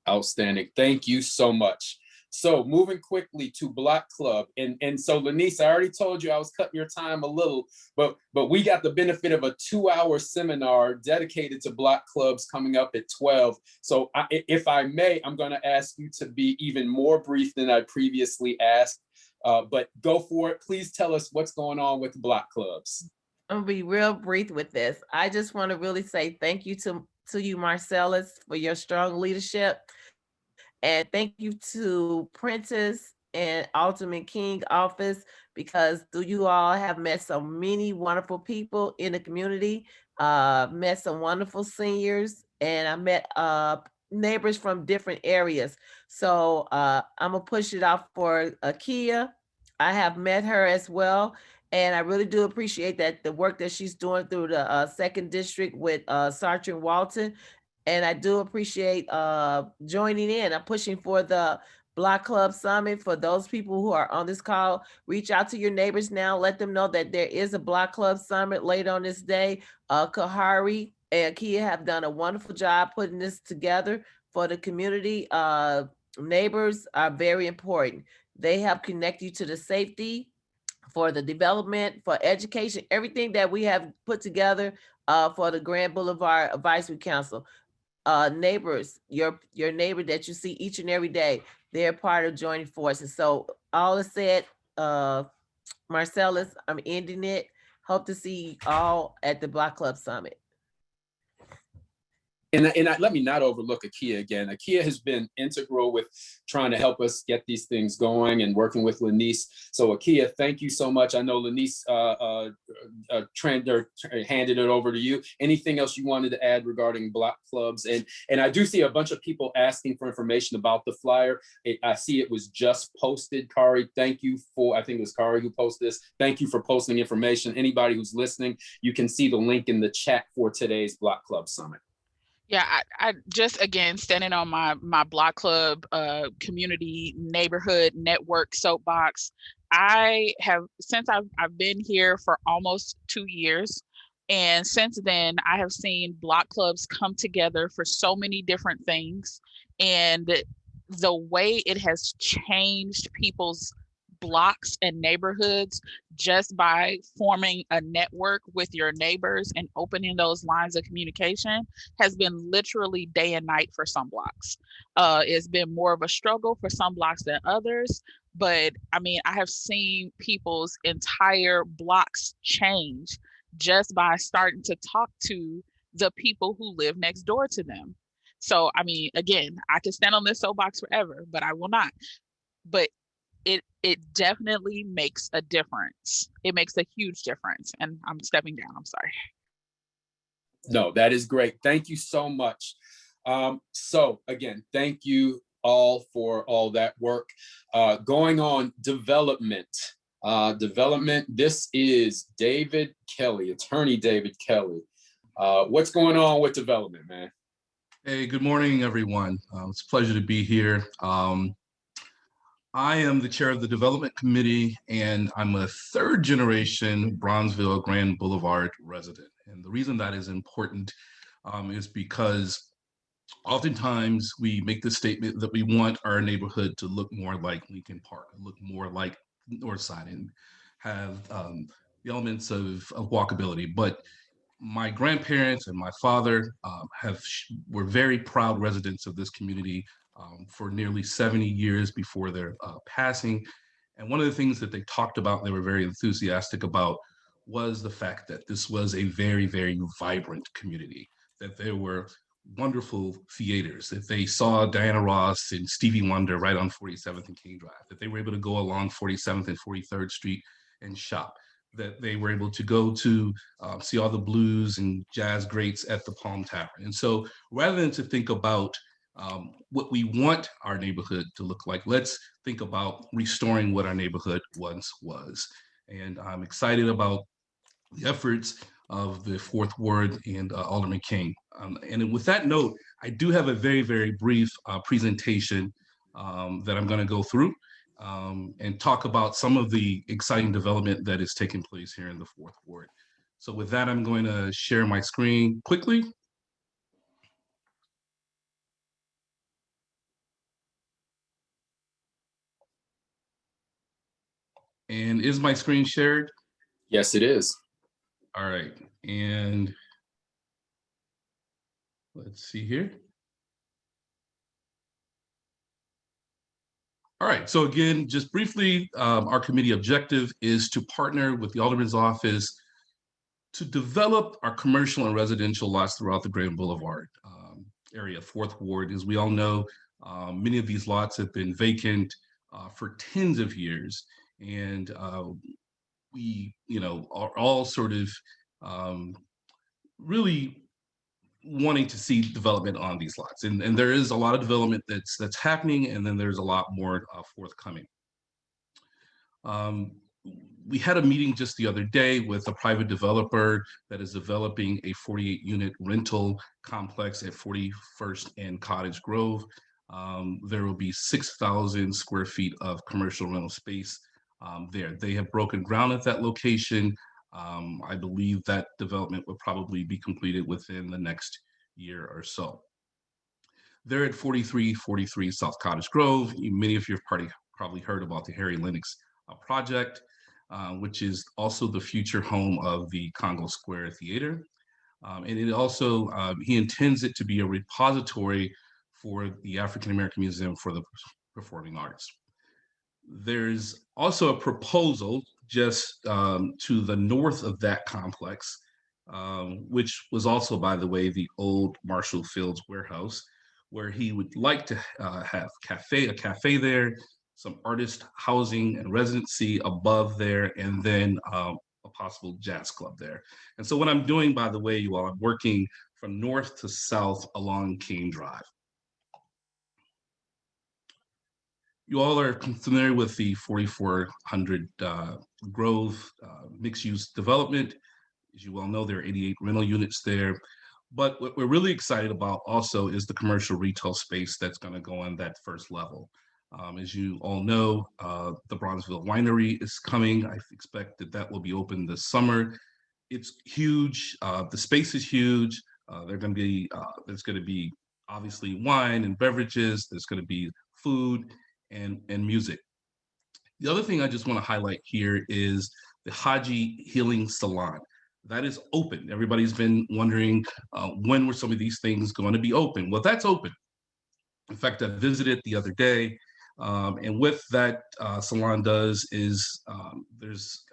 Speaker 2: Outstanding. Thank you so much. So moving quickly to Block Club. And so Lanice, I already told you I was cutting your time a little, but we got the benefit of a 2-hour seminar dedicated to Block Clubs coming up at 12. So if I may, I'm going to ask you to be even more brief than I previously asked. But go for it. Please tell us what's going on with Block Clubs.
Speaker 7: I'm gonna be real brief with this. I just want to really say thank you to you, Marcellus, for your strong leadership. And thank you to Prentice and Alderman King office, because you all have met so many wonderful people in the community, met some wonderful seniors, and I met neighbors from different areas. So I'm gonna push it out for Akia. I have met her as well, and I really do appreciate the work that she's doing through the second district with Sergeant Walton. And I do appreciate joining in. I'm pushing for the Block Club Summit. For those people who are on this call, reach out to your neighbors now. Let them know that there is a Block Club Summit later on this day. Kahari and Kia have done a wonderful job putting this together for the community. Neighbors are very important. They help connect you to the safety, for the development, for education, everything that we have put together for the Grand Boulevard Advisory Council. Neighbors, your neighbor that you see each and every day, they're part of joining forces. So all is said, Marcellus, I'm ending it. Hope to see you all at the Block Club Summit.
Speaker 2: And let me not overlook Akia again. Akia has been integral with trying to help us get these things going and working with Lanice. So Akia, thank you so much. I know Lanice handed it over to you. Anything else you wanted to add regarding Block Clubs? And I do see a bunch of people asking for information about the flyer. I see it was just posted. Kari, thank you for, I think it was Kari who posted this. Thank you for posting information. Anybody who's listening, you can see the link in the chat for today's Block Club Summit.
Speaker 6: Yeah, I just, again, standing on my Block Club community neighborhood network soapbox. Since I've been here for almost 2 years, and since then I have seen Block Clubs come together for so many different things, and the way it has changed people's blocks and neighborhoods just by forming a network with your neighbors and opening those lines of communication has been literally day and night for some blocks. It's been more of a struggle for some blocks than others, but I mean, I have seen people's entire blocks change just by starting to talk to the people who live next door to them. So, I mean, again, I could stand on this soapbox forever, but I will not. But it definitely makes a difference. It makes a huge difference. And I'm stepping down, I'm sorry.
Speaker 2: No, that is great. Thank you so much. So again, thank you all for all that work. Going on development. This is David Kelly, Attorney David Kelly. What's going on with development, man?
Speaker 9: Hey, good morning, everyone. It's a pleasure to be here. I am the chair of the development committee, and I'm a third generation Bronzeville Grand Boulevard resident. And the reason that is important is because oftentimes we make the statement that we want our neighborhood to look more like Lincoln Park, look more like Northside, and have the elements of walkability. But my grandparents and my father were very proud residents of this community for nearly 70 years before their passing. And one of the things that they talked about, they were very enthusiastic about, was the fact that this was a very, very vibrant community, that there were wonderful theaters, that they saw Diana Ross and Stevie Wonder right on 47th and King Drive, that they were able to go along 47th and 43rd Street and shop, that they were able to go to see all the blues and jazz greats at the Palm Tavern. And so rather than to think about what we want our neighborhood to look like, let's think about restoring what our neighborhood once was. And I'm excited about the efforts of the Fourth Ward and Alderman King. And with that note, I do have a very, very brief presentation that I'm going to go through and talk about some of the exciting development that is taking place here in the Fourth Ward. So with that, I'm going to share my screen quickly. And is my screen shared?
Speaker 2: Yes, it is.
Speaker 9: All right, and let's see here. All right, so again, just briefly, our committee objective is to partner with the Alderman's office to develop our commercial and residential lots throughout the Grand Boulevard area, Fourth Ward. As we all know, many of these lots have been vacant for tens of years, and we, are all sort of really wanting to see development on these lots, and there is a lot of development that's happening, and then there's a lot more forthcoming. We had a meeting just the other day with a private developer that is developing a 48-unit rental complex at 41st and Cottage Grove. There will be 6,000 square feet of commercial rental space there. They have broken ground at that location. I believe that development will probably be completed within the next year or so. They're at 4343 South Cottage Grove. Many of you have probably heard about the Harry Lennox project, which is also the future home of the Congo Square Theater. And it also, he intends it to be a repository for the African American Museum for the Performing Arts. There's also a proposal just to the north of that complex, which was also, by the way, the old Marshall Fields warehouse, where he would like to have a cafe there, some artist housing and residency above there, and then a possible jazz club there. And so what I'm doing, by the way, you all, I'm working from north to south along King Drive. You all are familiar with the 4400 Grove mixed-use development. As you well know, there are 88 rental units there. But what we're really excited about also is the commercial retail space that's going to go on that first level. As you all know, the Bronzeville Winery is coming. I expect that will be open this summer. It's huge. The space is huge. There's going to be obviously wine and beverages. There's going to be food and music. The other thing I just want to highlight here is the Haji Healing Salon. That is open. Everybody's been wondering when were some of these things going to be open? Well, that's open. In fact, I visited the other day, and what that salon does is there's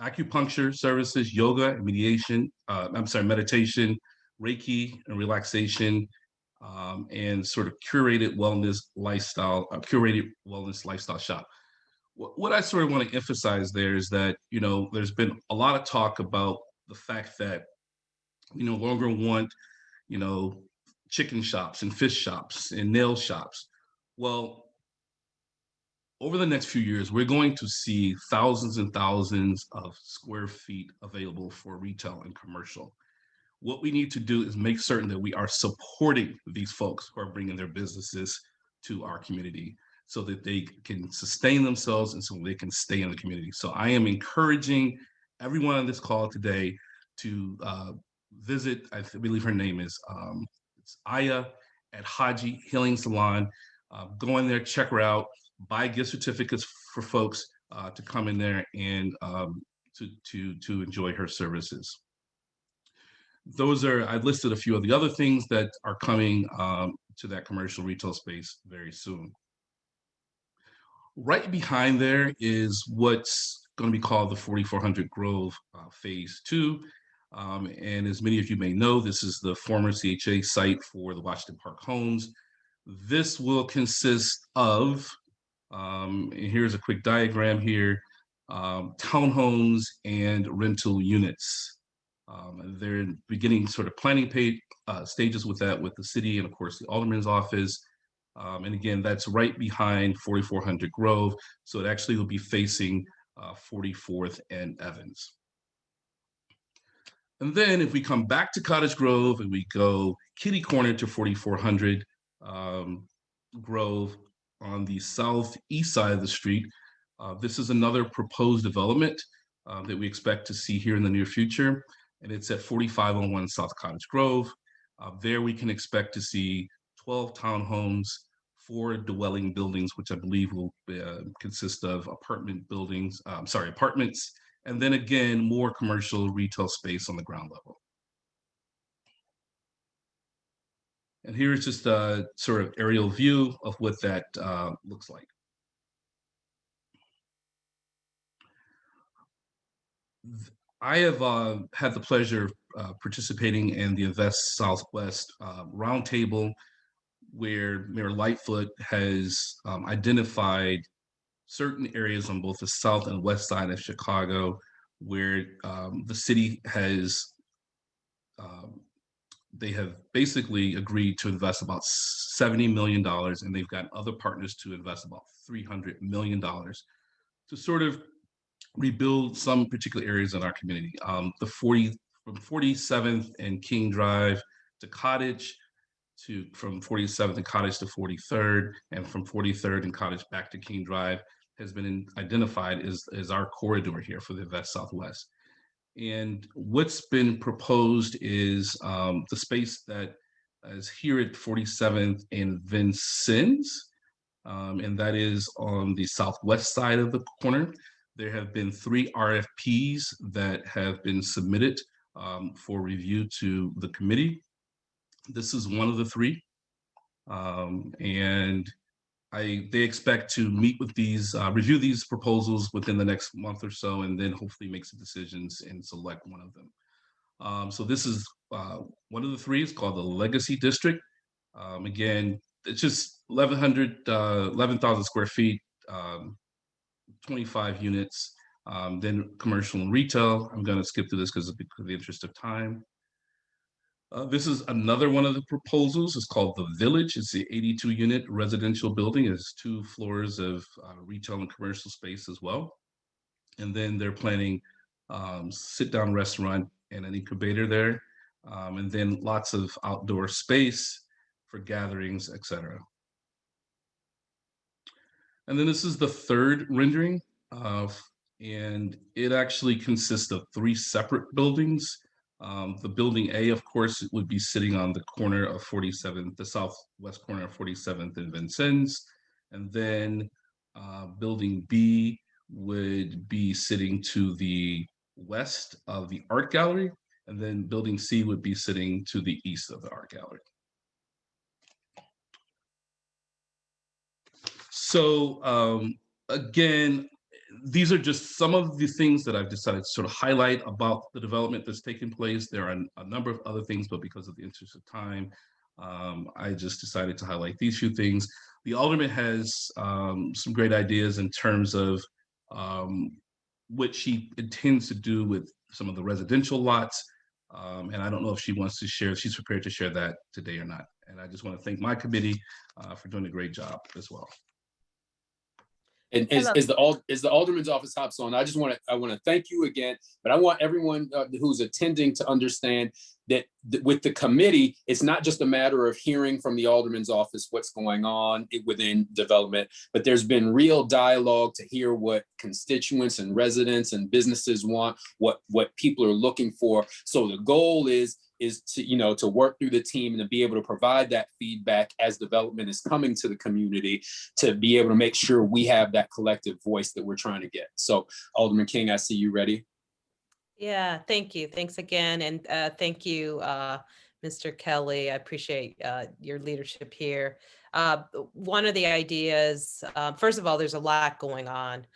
Speaker 9: acupuncture services, yoga and meditation, meditation, Reiki and relaxation, and sort of curated wellness lifestyle shop. what I sort of want to emphasize there is that, you know, there's been a lot of talk about the fact that we no longer want, you know, chicken shops and fish shops and nail shops. Well, over the next few years, we're going to see thousands and thousands of square feet available for retail and commercial. What we need to do is make certain that we are supporting these folks who are bringing their businesses to our community so that they can sustain themselves and so they can stay in the community. So I am encouraging everyone on this call today to visit, I believe her name is it's Aya at Haji Healing Salon. Go in there, check her out, buy gift certificates for folks to come in there and to enjoy her services. Those are, I listed a few of the other things that are coming to that commercial retail space very soon. Right behind there is what's going to be called the 4400 Grove Phase 2. And as many of you may know, this is the former CHA site for the Washington Park Homes. This will consist of, and here's a quick diagram here, townhomes and rental units. They're beginning sort of planning stages with that with the city and of course the Alderman's office. And again, that's right behind 4400 Grove. So it actually will be facing 44th and Evans. And then if we come back to Cottage Grove and we go kitty corner to 4400 Grove on the southeast side of the street, this is another proposed development that we expect to see here in the near future. And it's at 4501 South Cottage Grove. There we can expect to see 12 townhomes, 4 dwelling buildings, which I believe will consist of apartments, and then again, more commercial retail space on the ground level. And here's just a sort of aerial view of what that looks like. I have had the pleasure of participating in the Invest Southwest roundtable, where Mayor Lightfoot has identified certain areas on both the south and west side of Chicago, where the city has, they have basically agreed to invest about $70 million, and they've got other partners to invest about $300 million to sort of rebuild some particular areas in our community. From 47th and King Drive to Cottage, from 47th and Cottage to 43rd, and from 43rd and Cottage back to King Drive has been identified as our corridor here for the Invest Southwest. And what's been proposed is the space that is here at 47th and Vincennes, and that is on the southwest side of the corner. There have been 3 RFPs that have been submitted for review to the committee. This is one of the 3. And they expect to meet with these, review these proposals within the next month or so, and then hopefully make some decisions and select one of them. So this is one of the 3 is called the Legacy District. Again, it's just 11,000 square feet, 25 units, then commercial and retail. I'm going to skip through this because of the interest of time. This is another one of the proposals. It's called The Village. It's the 82-unit residential building. It has 2 floors of retail and commercial space as well. And then they're planning sit-down restaurant and an incubator there. And then lots of outdoor space for gatherings, etc. And then this is the 3rd rendering, and it actually consists of 3 separate buildings. The building A, of course, would be sitting on the corner of 47th, the southwest corner of 47th and Vincennes. And then building B would be sitting to the west of the art gallery. And then building C would be sitting to the east of the art gallery. So again, these are just some of the things that I've decided to sort of highlight about the development that's taking place. There are a number of other things, but because of the interest of time, I just decided to highlight these few things. The alderman has some great ideas in terms of what she intends to do with some of the residential lots. And I don't know if she wants to share, if she's prepared to share that today or not. And I just want to thank my committee for doing a great job as well.
Speaker 2: And is the alderman's office hops on? I want to thank you again, but I want everyone who's attending to understand that with the committee, it's not just a matter of hearing from the alderman's office what's going on within development, but there's been real dialogue to hear what constituents and residents and businesses want, what people are looking for. So the goal is to, to work through the team and to be able to provide that feedback as development is coming to the community, to be able to make sure we have that collective voice that we're trying to get. So Alderman King, I see you ready.
Speaker 4: Yeah, thank you. Thanks again. And thank you, Mr. Kelly. I appreciate your leadership here. One of the ideas, first of all, there's a lot going on.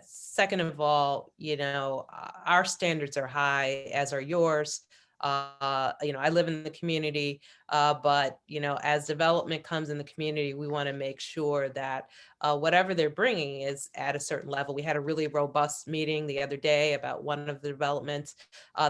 Speaker 4: Second of all, our standards are high, as are yours. I live in the community, but as development comes in the community, we want to make sure that whatever they're bringing is at a certain level. We had a really robust meeting the other day about one of the developments.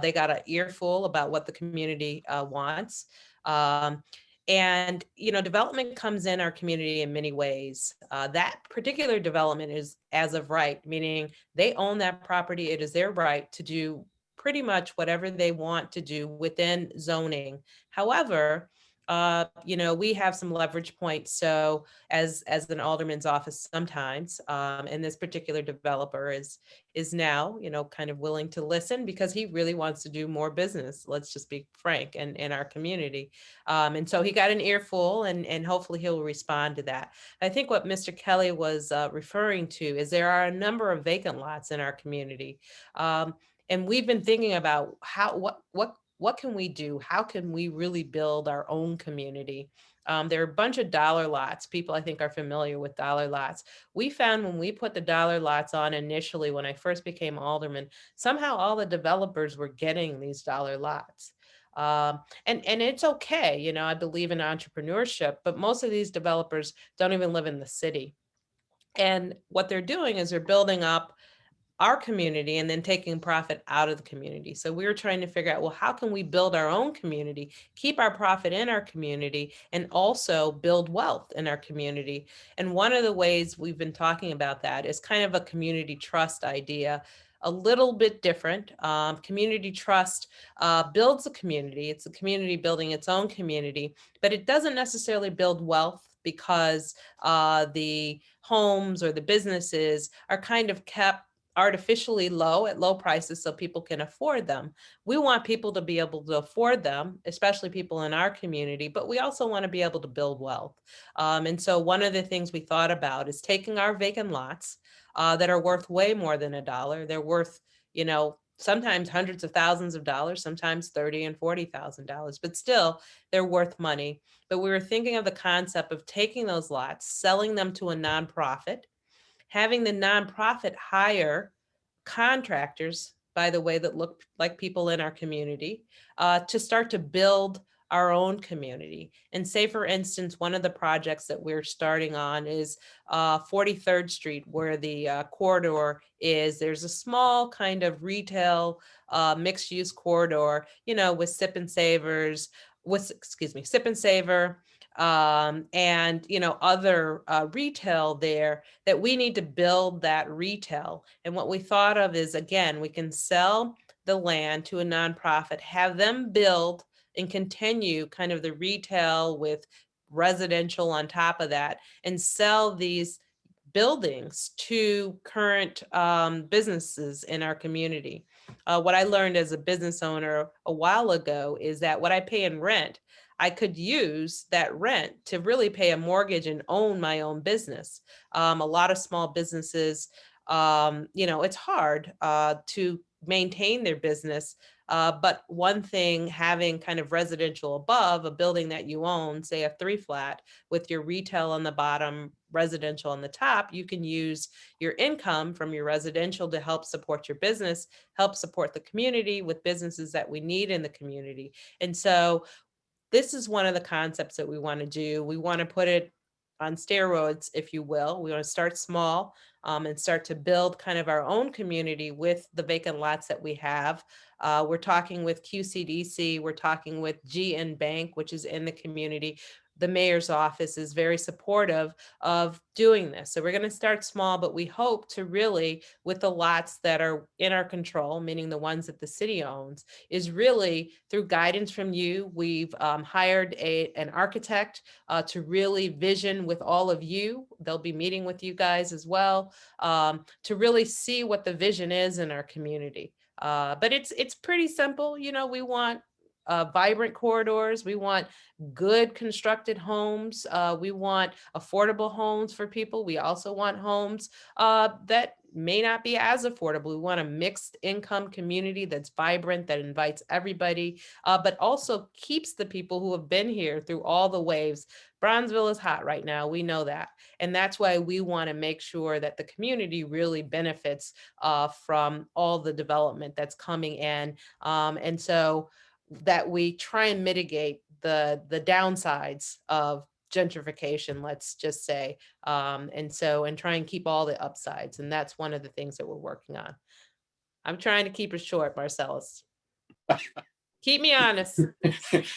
Speaker 4: They got an earful about what the community wants. And development comes in our community in many ways. That particular development is as of right, meaning they own that property. It is their right to do pretty much whatever they want to do within zoning. However, we have some leverage points. So as an alderman's office sometimes, and this particular developer is now, kind of willing to listen because he really wants to do more business. Let's just be frank, in our community. And so he got an earful and hopefully he'll respond to that. I think what Mr. Kelly was referring to is there are a number of vacant lots in our community. And we've been thinking about what can we do? How can we really build our own community? There are a bunch of dollar lots. People, I think, are familiar with dollar lots. We found when we put the dollar lots on initially, when I first became alderman, somehow all the developers were getting these dollar lots. And it's okay. I believe in entrepreneurship, but most of these developers don't even live in the city. And what they're doing is they're building up our community and then taking profit out of the community. So we were trying to figure out, well, how can we build our own community, keep our profit in our community, and also build wealth in our community? And one of the ways we've been talking about that is kind of a community trust idea, a little bit different. Community trust builds a community. It's a community building its own community, but it doesn't necessarily build wealth because the homes or the businesses are kind of kept artificially low at low prices so people can afford them. We want people to be able to afford them, especially people in our community, but we also want to be able to build wealth. And so one of the things we thought about is taking our vacant lots that are worth way more than $1. They're worth, sometimes hundreds of thousands of dollars, sometimes $30,000 and $40,000, but still they're worth money. But we were thinking of the concept of taking those lots, selling them to a nonprofit, having the nonprofit hire contractors, by the way, that look like people in our community, to start to build our own community. And say, for instance, one of the projects that we're starting on is 43rd Street, where the corridor is. There's a small kind of retail mixed use corridor, with Sip and Savers, Sip and Saver, and other retail there, that we need to build that retail. And what we thought of is, again, we can sell the land to a nonprofit, have them build and continue kind of the retail with residential on top of that, and sell these buildings to current businesses in our community. What I learned as a business owner a while ago is that what I pay in rent, I could use that rent to really pay a mortgage and own my own business. A lot of small businesses, it's hard to maintain their business. But one thing, having kind of residential above a building that you own, say a 3-flat with your retail on the bottom, residential on the top, you can use your income from your residential to help support your business, help support the community with businesses that we need in the community. And so this is one of the concepts that we want to do. We want to put it on steroids, if you will. We want to start small and start to build kind of our own community with the vacant lots that we have. We're talking with QCDC, we're talking with GN Bank, which is in the community. The mayor's office is very supportive of doing this. So we're going to start small, but we hope to really, with the lots that are in our control, meaning the ones that the city owns, is really through guidance from you. We've hired an architect to really vision with all of you. They'll be meeting with you guys as well to really see what the vision is in our community. But it's pretty simple. You know, we want vibrant corridors. We want good constructed homes. We want affordable homes for people. We also want homes that may not be as affordable. We want a mixed income community that's vibrant, that invites everybody, but also keeps the people who have been here through all the waves. Bronzeville is hot right now. We know that. And that's why we want to make sure that the community really benefits from all the development that's coming in. And so that we try and mitigate the downsides of gentrification, let's just say, and try and keep all the upsides. And that's one of the things that we're working on. I'm trying to keep it short, Marcellus. Keep me honest.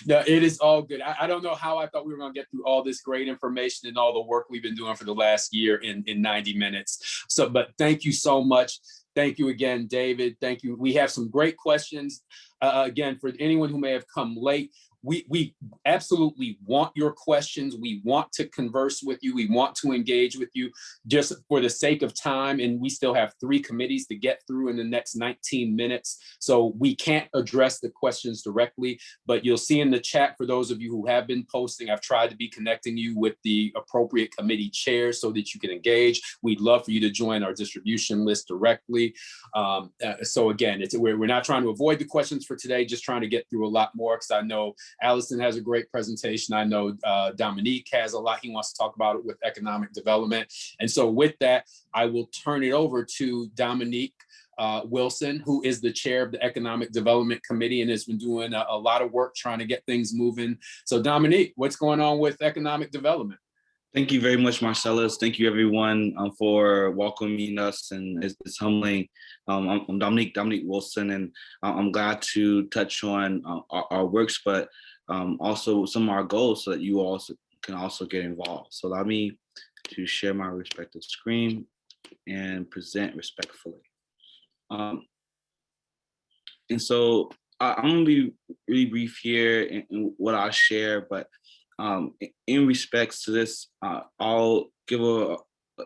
Speaker 2: No, it is all good. I don't know how I thought we were going to get through all this great information and all the work we've been doing for the last year in 90 minutes. So, but thank you so much. Thank you again, David. Thank you. We have some great questions. Again, for anyone who may have come late, we absolutely want your questions. We want to converse with you. We want to engage with you just for the sake of time. And we still have 3 committees to get through in the next 19 minutes. So we can't address the questions directly, but you'll see in the chat for those of you who have been posting, I've tried to be connecting you with the appropriate committee chairs so that you can engage. We'd love for you to join our distribution list directly. So again, we're not trying to avoid the questions for today, just trying to get through a lot more because I know Allison has a great presentation. I know Dominique has a lot he wants to talk about it with economic development. And so with that, I will turn it over to Dominique Wilson, who is the chair of the Economic Development Committee and has been doing a lot of work trying to get things moving. So Dominique, what's going on with economic development?
Speaker 10: Thank you very much, Marcellus. Thank you, everyone, for welcoming us, and it's humbling. I'm Dominique Wilson, and I'm glad to touch on our works, but also some of our goals so that you also can get involved. So allow me to share my respective screen and present respectfully. And so I'm going to be really brief here in what I'll share, but in respects to this, I'll give an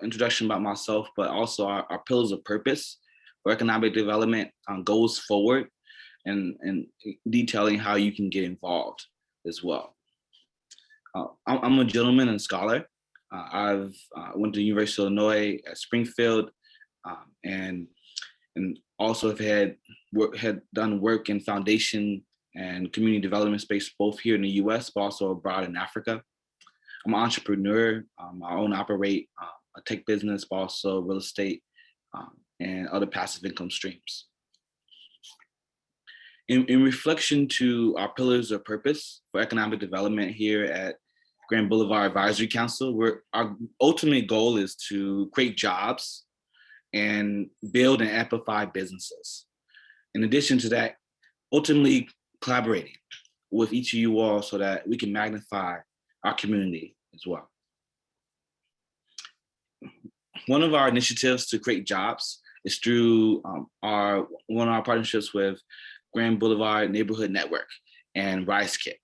Speaker 10: introduction about myself, but also our pillars of purpose for economic development goes forward and detailing how you can get involved as well. I'm a gentleman and scholar. I've went to the University of Illinois at Springfield and also have had done work in foundation and community development space, both here in the US, but also abroad in Africa. I'm an entrepreneur. I operate a tech business, but also real estate and other passive income streams. In reflection to our pillars of purpose for economic development here at Grand Boulevard Advisory Council, our ultimate goal is to create jobs and build and amplify businesses. In addition to that, ultimately collaborating with each of you all so that we can magnify our community as well. One of our initiatives to create jobs is through one of our partnerships with Grand Boulevard Neighborhood Network and RiseKit.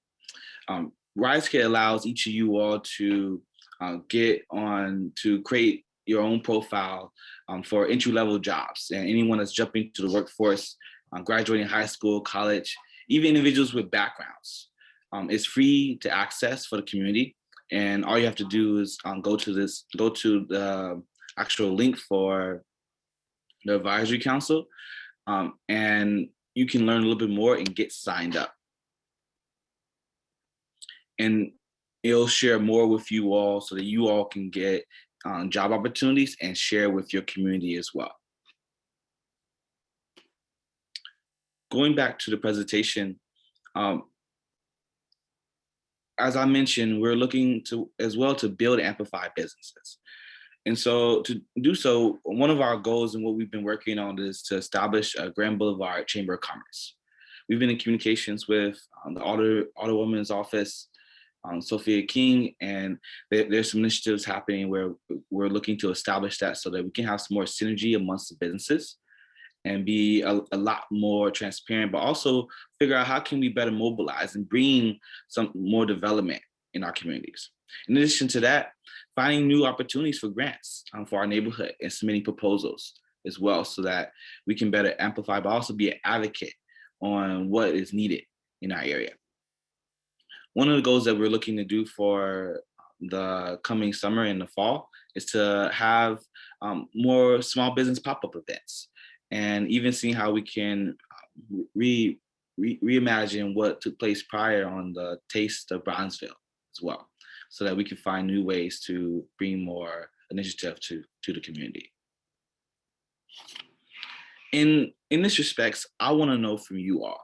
Speaker 10: RiseKit allows each of you all to get on to create your own profile for entry-level jobs, and anyone that's jumping to the workforce, graduating high school, college, even individuals with backgrounds. It's free to access for the community, and all you have to do is go to the actual link for the advisory council, and you can learn a little bit more and get signed up. And it'll share more with you all so that you all can get job opportunities and share with your community as well. Going back to the presentation, as I mentioned, we're looking to as well to build and amplify businesses. And so to do so, one of our goals and what we've been working on is to establish a Grand Boulevard Chamber of Commerce. We've been in communications with the Alderwoman's office, Sophia King, and there's some initiatives happening where we're looking to establish that so that we can have some more synergy amongst the businesses and be a lot more transparent, but also figure out how can we better mobilize and bring some more development in our communities. In addition to that, finding new opportunities for grants for our neighborhood and submitting proposals as well so that we can better amplify, but also be an advocate on what is needed in our area. One of the goals that we're looking to do for the coming summer and the fall is to have more small business pop-up events, and even seeing how we can reimagine what took place prior on the Taste of Bronzeville as well, so that we can find new ways to bring more initiative to the community. In this respect, I want to know from you all,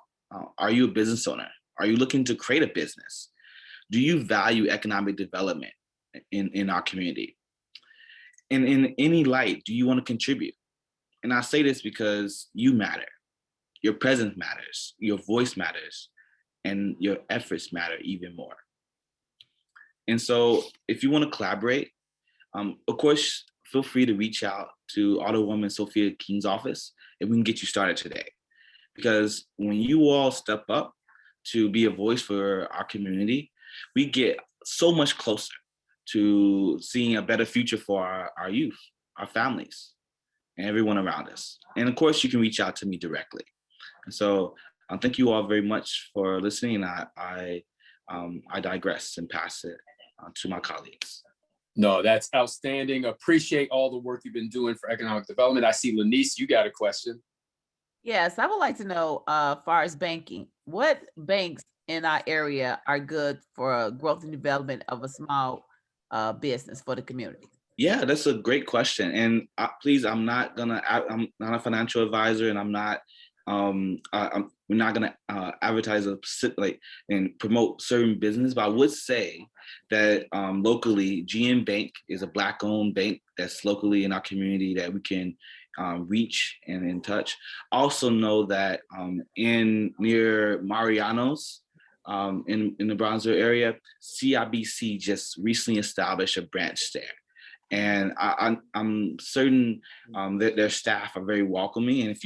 Speaker 10: are you a business owner? Are you looking to create a business? Do you value economic development in our community? And in any light, do you want to contribute? And I say this because you matter. Your presence matters, your voice matters, and your efforts matter even more. And so if you want to collaborate, of course, feel free to reach out to Alderwoman Sophia King's office and we can get you started today. Because when you all step up to be a voice for our community, we get so much closer to seeing a better future for our youth, our families, and everyone around us. And of course, you can reach out to me directly. And so thank you all very much for listening. I digress and pass it to my colleagues.
Speaker 2: No, that's outstanding. Appreciate all the work you've been doing for economic development. I see Lanice, you got a question.
Speaker 7: Yes, I would like to know, as far as banking, what banks in our area are good for growth and development of a small business for the community?
Speaker 10: Yeah, that's a great question. And please, I'm not a financial advisor, and we're not gonna advertise and promote certain business. But I would say that locally, GM Bank is a Black-owned bank that's locally in our community that we can reach and in touch. Also know that near Mariano's in the Bronzeville area, CIBC just recently established a branch there. And I'm certain that their staff are very welcoming. And if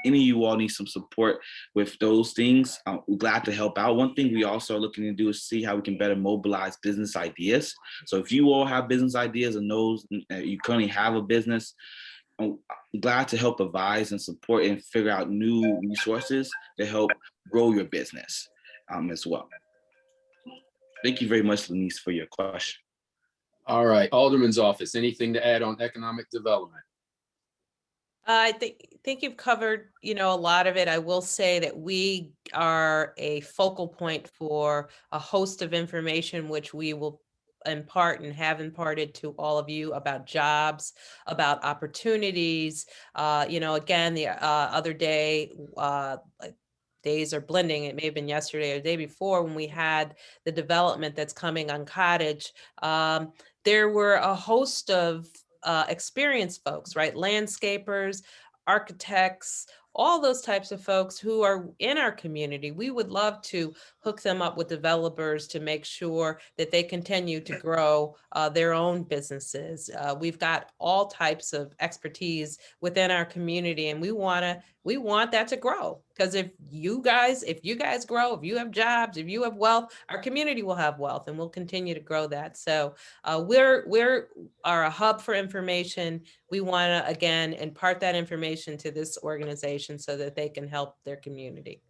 Speaker 10: any of you all need some support with those things, we're glad to help out. One thing we also are looking to do is see how we can better mobilize business ideas. So if you all have business ideas and knows you currently have a business, I'm glad to help advise and support and figure out new resources to help grow your business as well. Thank you very much, Lanice, for your question.
Speaker 2: All right, Alderman's office, anything to add on economic development?
Speaker 4: I think you've covered, a lot of it. I will say that we are a focal point for a host of information, which we will impart and have imparted to all of you about jobs, about opportunities. Again, the other day, days are blending. It may have been yesterday or the day before when we had the development that's coming on Cottage. There were a host of experienced folks, right? Landscapers, architects, all those types of folks who are in our community. We would love to hook them up with developers to make sure that they continue to grow their own businesses. We've got all types of expertise within our community, and we want that to grow. Because if you guys grow, if you have jobs, if you have wealth, our community will have wealth, and we'll continue to grow that. So we're a hub for information. We want to, again, impart that information to this organization so that they can help their community.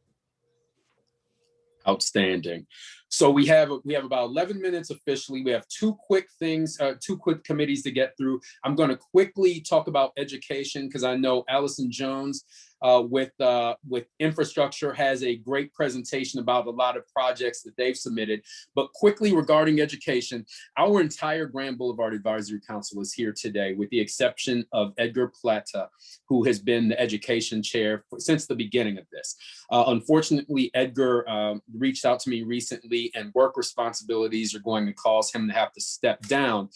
Speaker 2: Outstanding. So we have about 11 minutes officially. We have two quick committees to get through. I'm going to quickly talk about education because I know Allison Jones with infrastructure has a great presentation about a lot of projects that they've submitted. But quickly regarding education, our entire Grand Boulevard Advisory Council is here today, with the exception of Edgar Plata, who has been the education chair since the beginning of this. Unfortunately, Edgar reached out to me recently community, and work responsibilities are going to cause him to have to step down.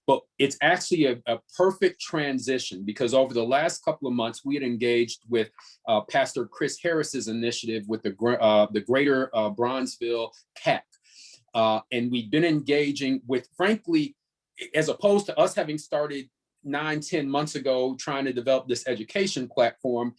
Speaker 2: But it's actually a perfect transition, because over the last couple of months, we had engaged with Pastor Chris Harris's initiative with the Greater Bronzeville CAC. And we've been engaging with, frankly, as opposed to us having started 9-10 months ago trying to develop this education platform,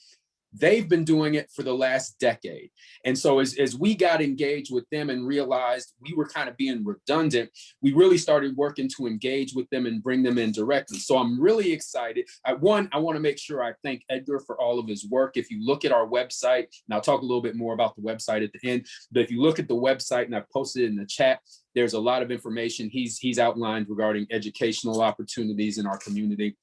Speaker 2: they've been doing it for the last decade. And so as we got engaged with them and realized we were kind of being redundant, we really started working to engage with them and bring them in directly. So I'm really excited. I want to make sure I thank Edgar for all of his work. If you look at our website, and I'll talk a little bit more about the website at the end, but if you look at the website, and I've posted it in the chat, there's a lot of information he's outlined regarding educational opportunities in our community.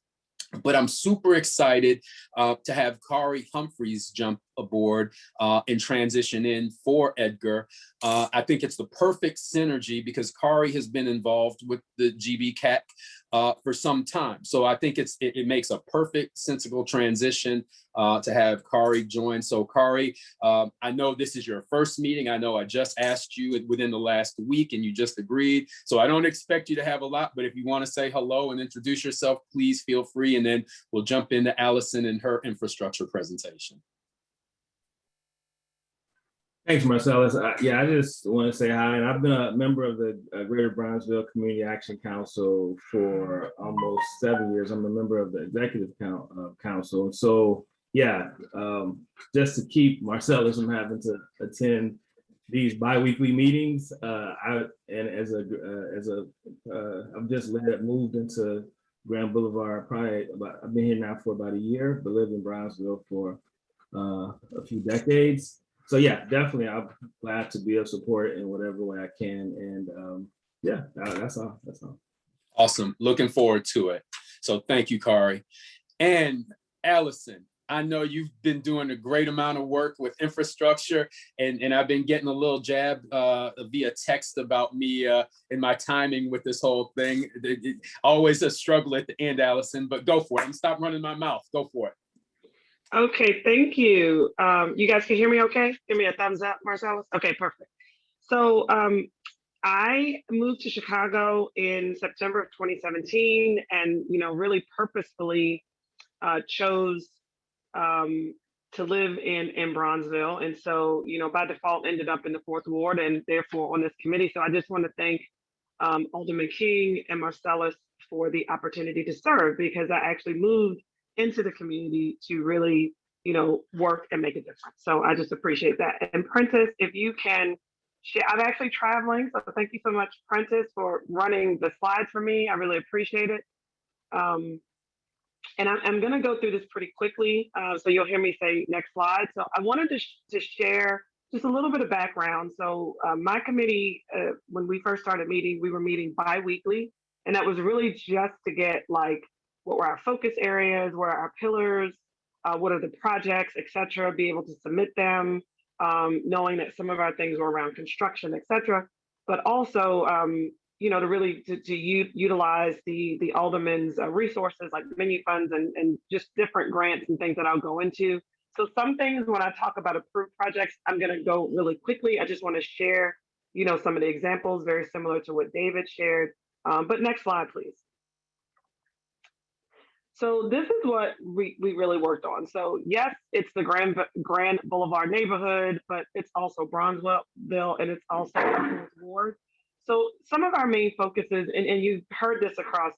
Speaker 2: But I'm super excited to have Kari Humphreys jump aboard and transition in for Edgar. I think it's the perfect synergy because Kari has been involved with the GBCAC for some time. So I think it makes a perfect, sensible transition to have Kari join. So Kari, I know this is your first meeting. I know I just asked you within the last week and you just agreed. So I don't expect you to have a lot, but if you want to say hello and introduce yourself, please feel free. And then we'll jump into Allison and her infrastructure presentation.
Speaker 11: Thanks, Marcellus. Yeah, I just want to say hi. And I've been a member of the Greater Bronzeville Community Action Council for almost 7 years. I'm a member of the Executive Council. So yeah, just to keep Marcellus from having to attend these bi-weekly meetings, I've just moved into Grand Boulevard. I've been here now for about a year, but lived in Bronzeville for a few decades. So yeah, definitely, I'm glad to be of support in whatever way I can. And yeah, that's all.
Speaker 2: Awesome. Looking forward to it. So thank you, Kari. And Allison, I know you've been doing a great amount of work with infrastructure, and I've been getting a little jab via text about me and my timing with this whole thing. Always a struggle at the end, Allison, but go for it. Stop running my mouth. Go for it.
Speaker 12: Okay, thank you. You guys can hear me okay? Give me a thumbs up, Marcellus. Okay, perfect. So I moved to Chicago in September of 2017 and, really purposefully chose to live in Bronzeville. And so, by default ended up in the 4th Ward and therefore on this committee. So I just want to thank Alderman King and Marcellus for the opportunity to serve, because I actually moved into the community to really, work and make a difference. So I just appreciate that. And Prentice, if you can share, I'm actually traveling, so thank you so much, Prentice, for running the slides for me. I really appreciate it. And I'm going to go through this pretty quickly, so you'll hear me say next slide. So I wanted to share just a little bit of background. So my committee, when we first started meeting, we were meeting bi-weekly, and that was really just to get what were our focus areas, what are our pillars, what are the projects, et cetera, be able to submit them, knowing that some of our things were around construction, et cetera, but also, to really to utilize the alderman's resources like menu funds and just different grants and things that I'll go into. So some things when I talk about approved projects, I'm gonna go really quickly. I just wanna share, some of the examples very similar to what David shared. But next slide, please. So this is what we really worked on. So yes, it's the Grand Boulevard neighborhood, but it's also Bronzeville and it's also the 4th Ward. So some of our main focuses, and you've heard this across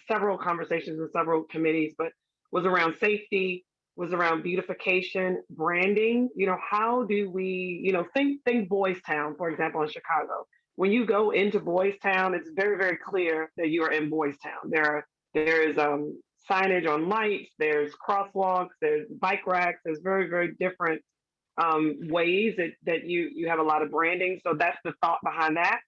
Speaker 12: several conversations in several committees, but was around safety, was around beautification, branding. How do we, think Boys Town, for example, in Chicago. When you go into Boys Town, it's very, very clear that you are in Boys Town. There is signage on lights, there's crosswalks, there's bike racks, there's very, very different ways that you have a lot of branding. So that's the thought behind that.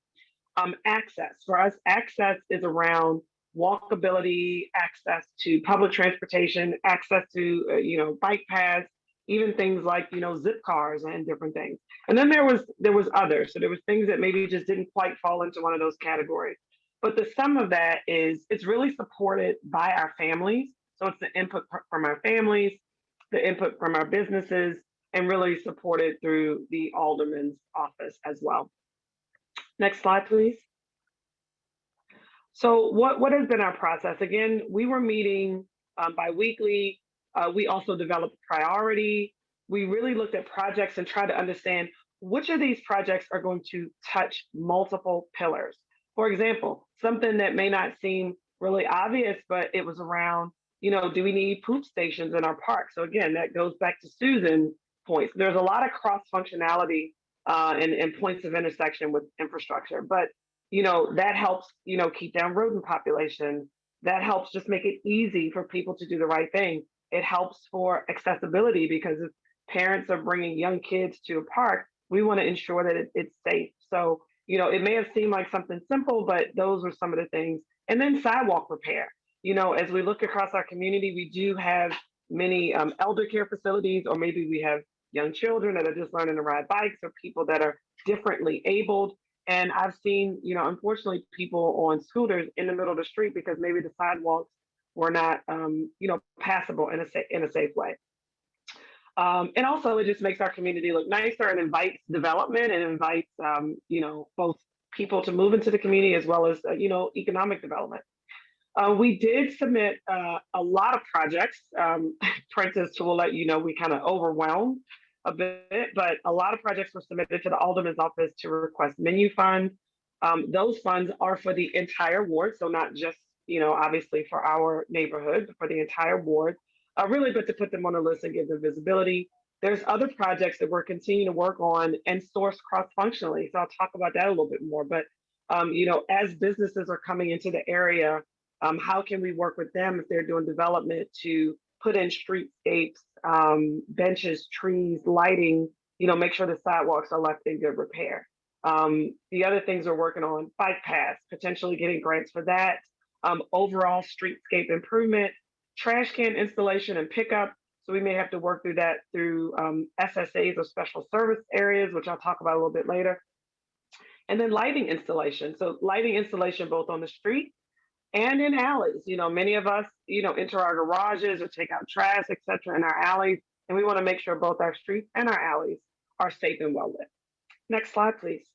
Speaker 12: Access, for us, access is around walkability, access to public transportation, access to, bike paths, even things like, zip cars and different things. And then there was others. So there was things that maybe just didn't quite fall into one of those categories. But the sum of that is it's really supported by our families. So it's the input from our families, the input from our businesses, and really supported through the alderman's office as well. Next slide, please. So what has been our process? Again, we were meeting bi-weekly. We also developed priority. We really looked at projects and tried to understand which of these projects are going to touch multiple pillars. For example, something that may not seem really obvious, but it was around, do we need poop stations in our park? So again, that goes back to Susan's points. There's a lot of cross-functionality and points of intersection with infrastructure, but that helps, keep down rodent population. That helps just make it easy for people to do the right thing. It helps for accessibility because if parents are bringing young kids to a park, we want to ensure that it's safe. So, it may have seemed like something simple, but those were some of the things. And then sidewalk repair. As we look across our community, we do have many elder care facilities, or maybe we have young children that are just learning to ride bikes, or people that are differently abled. And I've seen, unfortunately, people on scooters in the middle of the street because maybe the sidewalks were not, passable in a safe way. And also, it just makes our community look nicer and invites development and invites, both people to move into the community as well as, economic development. We did submit a lot of projects. Prentice will let you know we kind of overwhelmed a bit, but a lot of projects were submitted to the Alderman's office to request menu funds. Those funds are for the entire ward, so not just, obviously for our neighborhood, but for the entire ward. Really good to put them on a list and give them visibility. There's other projects that we're continuing to work on and source cross-functionally. So I'll talk about that a little bit more. But, as businesses are coming into the area, how can we work with them if they're doing development to put in streetscapes, benches, trees, lighting, make sure the sidewalks are left in good repair. The other things we're working on, bike paths, potentially getting grants for that, overall streetscape improvement, trash can installation and pickup. So we may have to work through that through SSAs or special service areas, which I'll talk about a little bit later. And then lighting installation. So lighting installation both on the street and in alleys. Many of us, enter our garages or take out trash, et cetera, in our alleys. And we want to make sure both our streets and our alleys are safe and well lit. Next slide, please.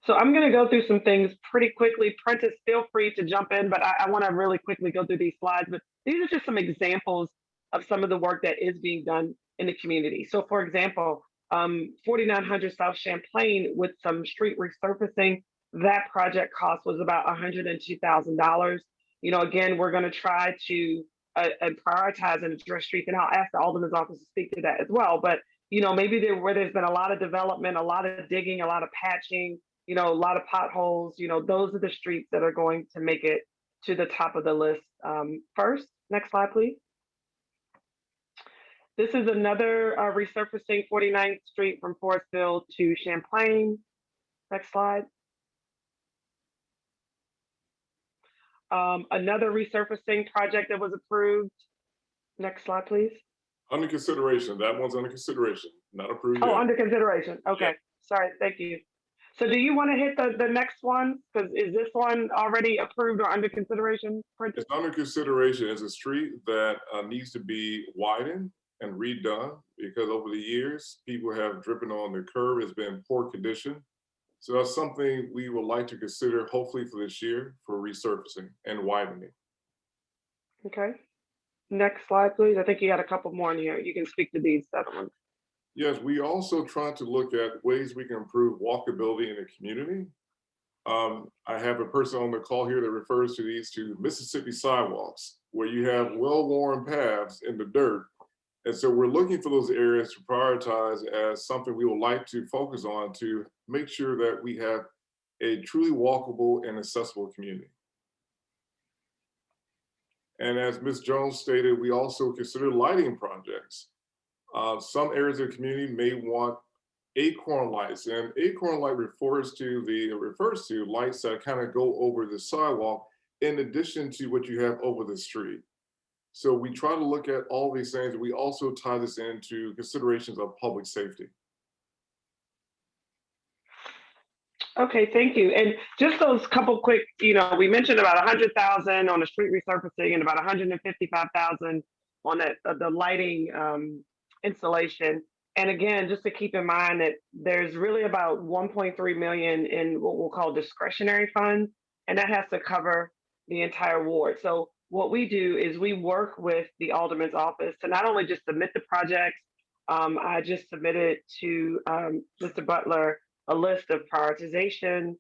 Speaker 12: So I'm going to go through some things pretty quickly. Prentice, feel free to jump in, but I want to really quickly go through these slides. But these are just some examples of some of the work that is being done in the community. So for example, 4900 South Champlain with some street resurfacing, that project cost was about $102,000. Again, we're going to try to prioritize and address streets, and I'll ask the Alderman's office to speak to that as well. But, maybe where there's been a lot of development, a lot of digging, a lot of patching, a lot of potholes, those are the streets that are going to make it to the top of the list first. Next slide, please. This is another resurfacing 49th Street from Forestville to Champlain. Next slide. Another resurfacing project that was approved. Next slide, please.
Speaker 1: Under consideration. That one's under consideration, not approved
Speaker 12: Oh,
Speaker 1: yet.
Speaker 12: under consideration. Okay.
Speaker 1: Yeah.
Speaker 12: Sorry. Thank you. So do you want to hit the next one? Because is this one already approved or under consideration?
Speaker 1: It's under consideration as a street that needs to be widened and redone because over the years, people have dripping on the curb. It's been in poor condition. So that's something we would like to consider hopefully for this year for resurfacing and widening.
Speaker 12: Okay. Next slide, please. I think you had a couple more in here. You can speak to these other ones.
Speaker 1: Yes, we also try to look at ways we can improve walkability in the community. I have a person on the call here that refers to these to Mississippi sidewalks, where you have well-worn paths in the dirt. And so we're looking for those areas to prioritize as something we would like to focus on to make sure that we have a truly walkable and accessible community. And as Ms. Jones stated, we also consider lighting projects. Some areas of the community may want acorn lights, and acorn light refers to lights that kind of go over the sidewalk in addition to what you have over the street. So we try to look at all these things. We also tie this into considerations of public safety.
Speaker 12: Okay, thank you. And just those couple quick, we mentioned about 100,000 on the street resurfacing and about 155,000 on the lighting installation. And again, just to keep in mind that there's really about 1.3 million in what we'll call discretionary funds, and that has to cover the entire ward. So what we do is we work with the alderman's office to not only just submit the projects. I just submitted to Mr. Butler a list of prioritization,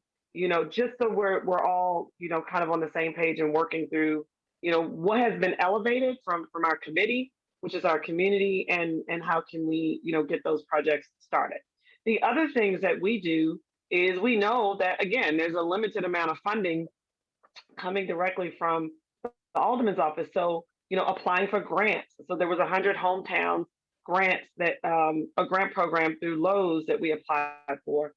Speaker 12: just so we're all, kind of on the same page and working through, what has been elevated from our committee, which is our community, and how can we, get those projects started. The other things that we do is we know that, again, there's a limited amount of funding coming directly from the alderman's office. So, applying for grants. So there was 100 hometown grants that a grant program through Lowe's that we applied for.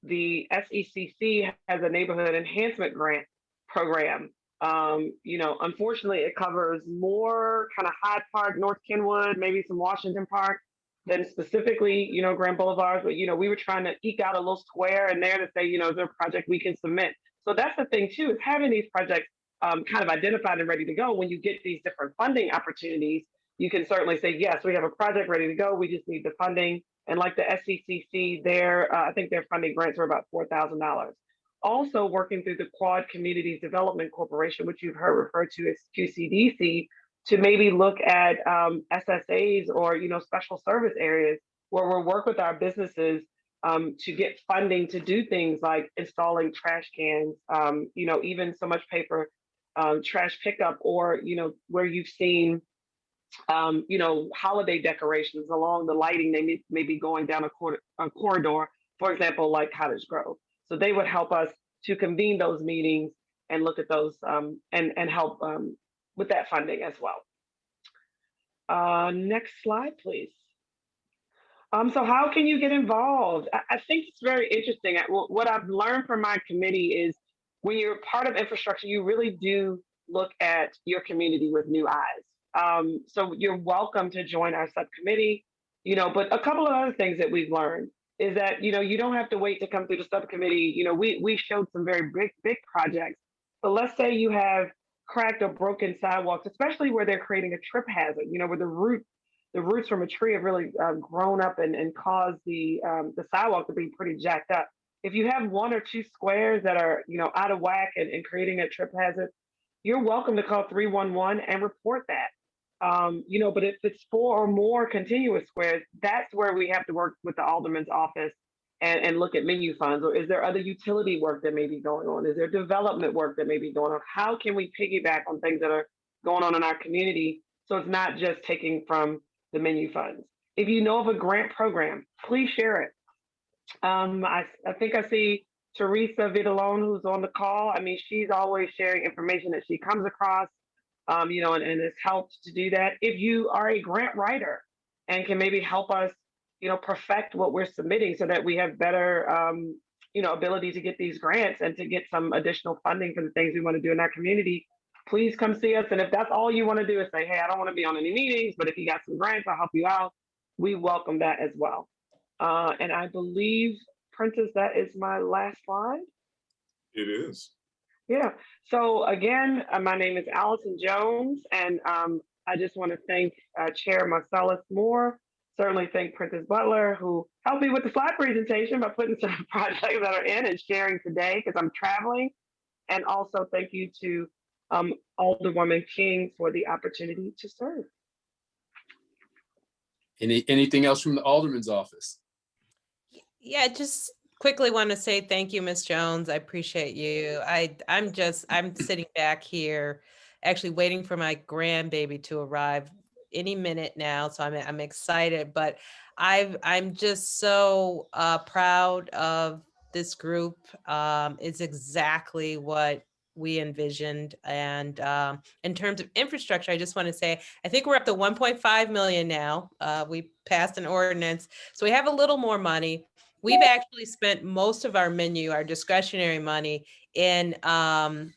Speaker 12: The SECC has a neighborhood enhancement grant program. Unfortunately, it covers more kind of Hyde Park, North Kenwood, maybe some Washington Park than specifically, Grand Boulevard. But, we were trying to eke out a little square in there to say, is there a project we can submit? So that's the thing too, is having these projects kind of identified and ready to go. When you get these different funding opportunities, you can certainly say, yes, we have a project ready to go. We just need the funding. And like the SCCC, I think their funding grants are about $4,000. Also working through the Quad Communities Development Corporation, which you've heard referred to as QCDC, to maybe look at SSAs or, special service areas where we'll work with our businesses to get funding to do things like installing trash cans, even so much paper, trash pickup, or, where you've seen, holiday decorations along the lighting, they may be going down a corridor, for example, like Cottage Grove. So they would help us to convene those meetings and look at those and help with that funding as well. Next slide, please. So how can you get involved? I think it's very interesting. What I've learned from my committee is when you're part of infrastructure, you really do look at your community with new eyes. So you're welcome to join our subcommittee, but a couple of other things that we've learned is that, you don't have to wait to come through the subcommittee. We showed some very big projects, but let's say you have cracked or broken sidewalks, especially where they're creating a trip hazard, where the roots from a tree have really grown up and caused the sidewalk to be pretty jacked up. If you have one or two squares that are, out of whack and creating a trip hazard, you're welcome to call 311 and report that. But if it's 4 or more continuous squares, that's where we have to work with the alderman's office and look at menu funds. Or is there other utility work that may be going on? Is there development work that may be going on? How can we piggyback on things that are going on in our community so it's not just taking from the menu funds? If you know of a grant program, please share it. I think I see Teresa Vidalone, who's on the call. I mean, she's always sharing information that she comes across, and it's helped to do that. If you are a grant writer and can maybe help us, perfect what we're submitting so that we have better, ability to get these grants and to get some additional funding for the things we want to do in our community, please come see us. And if that's all you want to do is say, hey, I don't want to be on any meetings, but if you got some grants, I'll help you out, we welcome that as well. And I believe, Prentice, that is my last slide.
Speaker 1: It is.
Speaker 12: Yeah. So again, my name is Allison Jones, and I just want to thank Chair Marcellus Moore. Certainly thank Prentice Butler, who helped me with the slide presentation by putting some projects that are in and sharing today because I'm traveling. And also thank you to Alderwoman King for the opportunity to serve.
Speaker 2: Anything else from the alderman's office?
Speaker 4: Yeah, just quickly want to say thank you, Ms. Jones. I appreciate you. I'm sitting back here actually waiting for my grandbaby to arrive any minute now. So I'm excited, but I'm just so proud of this group. It's exactly what we envisioned. And in terms of infrastructure, I just want to say, I think we're up to 1.5 million now. We passed an ordinance, so we have a little more money. We've actually spent most of our menu, our discretionary money in Grand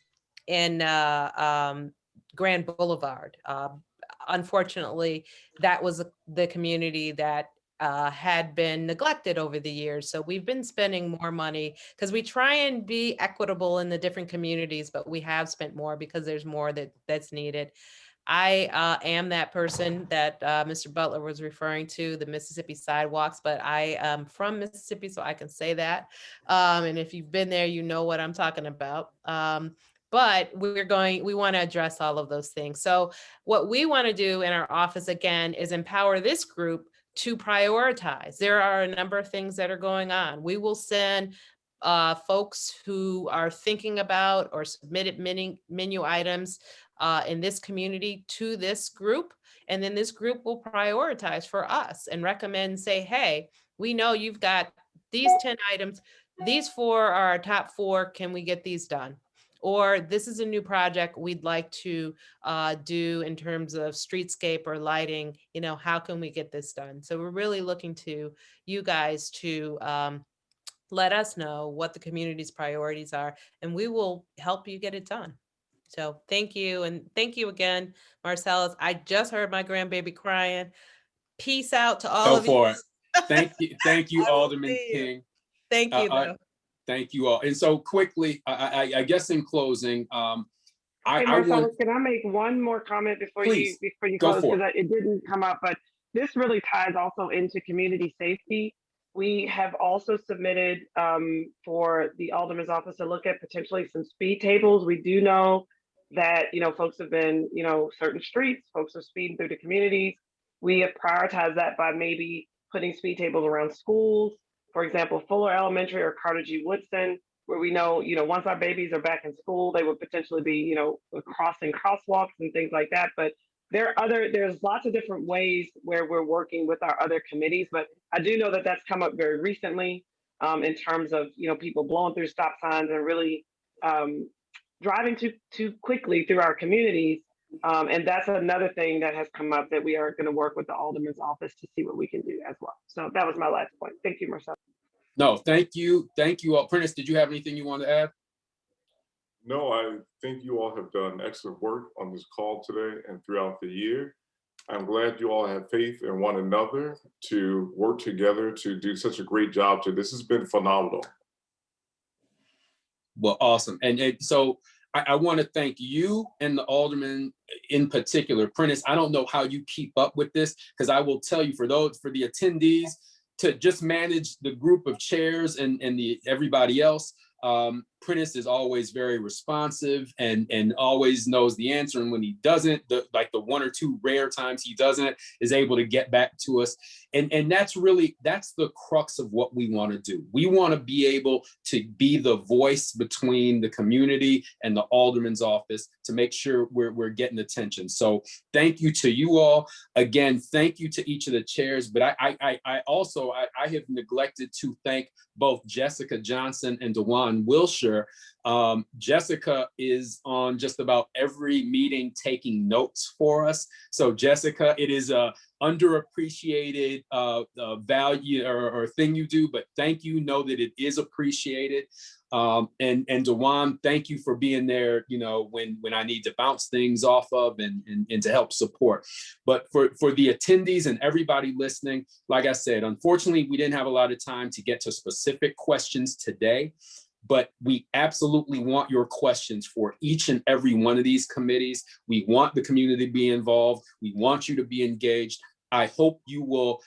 Speaker 4: Boulevard. Unfortunately, that was the community that had been neglected over the years. So we've been spending more money because we try and be equitable in the different communities, but we have spent more because there's more that's needed. I am that person that Mr. Butler was referring to, the Mississippi sidewalks, but I am from Mississippi, so I can say that. And if you've been there, you know what I'm talking about. But we want to address all of those things. So what we want to do in our office, again, is empower this group to prioritize. There are a number of things that are going on. We will send folks who are thinking about or submitted menu items in this community to this group. And then this group will prioritize for us and recommend, say, hey, we know you've got these 10 items. These 4 are our top 4. Can we get these done? Or this is a new project we'd like to do in terms of streetscape or lighting. You know, how can we get this done? So we're really looking to you guys to let us know what the community's priorities are, and we will help you get it done. So thank you. And thank you again, Marcellus. I just heard my grandbaby crying. Peace out to all of you.
Speaker 2: Go for it. Thank you, Alderman King.
Speaker 4: Thank you, though.
Speaker 2: Thank you all. And so quickly, I guess in closing,
Speaker 12: Hey, Marcellus, can I make one more comment before you close? Because it didn't come up, but this really ties also into community safety. We have also submitted for the Alderman's office to look at potentially some speed tables. We do know that, you know, folks have been, you know, certain streets, folks are speeding through the communities. We have prioritized that by maybe putting speed tables around schools. For example, Fuller Elementary or Carter G. Woodson, where we know, you know, once our babies are back in school, they would potentially be, you know, crossing crosswalks and things like that. But there's lots of different ways where we're working with our other committees. But I do know that that's come up very recently in terms of, you know, people blowing through stop signs and really driving too quickly through our communities. And that's another thing that has come up that we are going to work with the Alderman's office to see what we can do as well. So that was my last point. Thank you, Marcel.
Speaker 2: No, thank you. Thank you all. Prentice, did you have anything you want to add?
Speaker 1: No, I think you all have done excellent work on this call today and throughout the year. I'm glad you all have faith in one another to work together to do such a great job today. This has been phenomenal.
Speaker 2: Well, awesome. And so I want to thank you and the Alderman in particular. Prentice, I don't know how you keep up with this, because I will tell you, for the attendees, to just manage the group of chairs and everybody else, Prentice is always very responsive and always knows the answer. And when he doesn't, the 1 or 2 rare times he doesn't, is able to get back to us. And that's the crux of what we want to do. We want to be able to be the voice between the community and the Alderman's office to make sure we're getting attention. So thank you to you all. Again, thank you to each of the chairs. But I also have neglected to thank both Jessica Johnson and DeJuan Wilshire. Jessica is on just about every meeting taking notes for us. So Jessica, it is a underappreciated value or thing you do, but thank you. Know that it is appreciated. And DeJuan, thank you for being there, you know, when I need to bounce things off of and to help support. But for the attendees and everybody listening, like I said, unfortunately, we didn't have a lot of time to get to specific questions today, but we absolutely want your questions for each and every one of these committees. We want the community to be involved. We want you to be engaged. I hope you will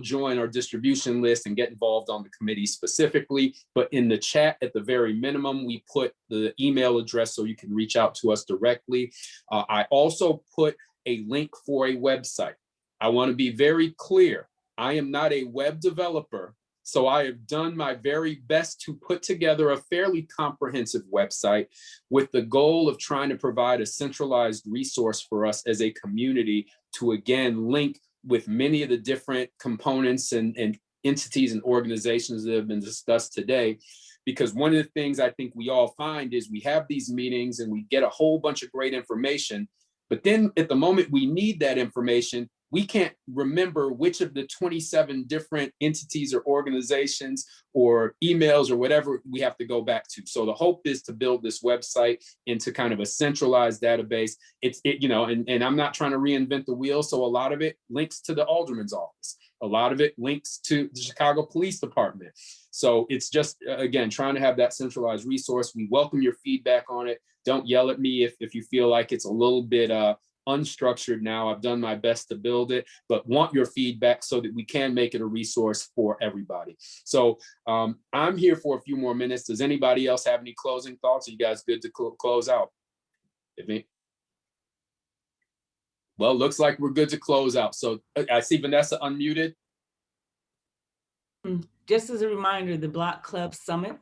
Speaker 2: join our distribution list and get involved on the committee specifically. But in the chat, at the very minimum, we put the email address so you can reach out to us directly. I also put a link for a website. I want to be very clear. I am not a web developer, so I have done my very best to put together a fairly comprehensive website with the goal of trying to provide a centralized resource for us as a community to, again, link with many of the different components and entities and organizations that have been discussed today. Because one of the things I think we all find is we have these meetings and we get a whole bunch of great information, but then at the moment we need that information, we can't remember which of the 27 different entities or organizations or emails or whatever we have to go back to. So the hope is to build this website into kind of a centralized database. And I'm not trying to reinvent the wheel. So a lot of it links to the Alderman's office. A lot of it links to the Chicago Police Department. So it's just, again, trying to have that centralized resource. We welcome your feedback on it. Don't yell at me if you feel like it's a little bit unstructured now. I've done my best to build it, but want your feedback so that we can make it a resource for everybody. So I'm here for a few more minutes. Does anybody else have any closing thoughts? Are you guys good to close out? Well, looks like we're good to close out. So I see Vanessa unmuted.
Speaker 5: Just as a reminder, the Block Club Summit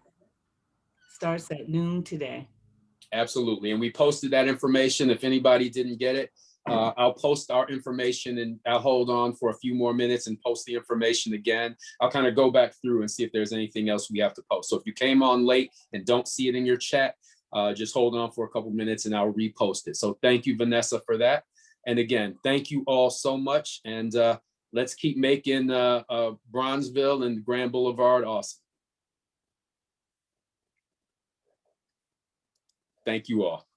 Speaker 5: starts at noon today.
Speaker 2: Absolutely. And we posted that information. If anybody didn't get it, I'll post our information and I'll hold on for a few more minutes and post the information again. I'll kind of go back through and see if there's anything else we have to post. So if you came on late and don't see it in your chat, just hold on for a couple minutes and I'll repost it. So thank you, Vanessa, for that. And again, thank you all so much. And let's keep making Bronzeville and Grand Boulevard awesome. Thank you all.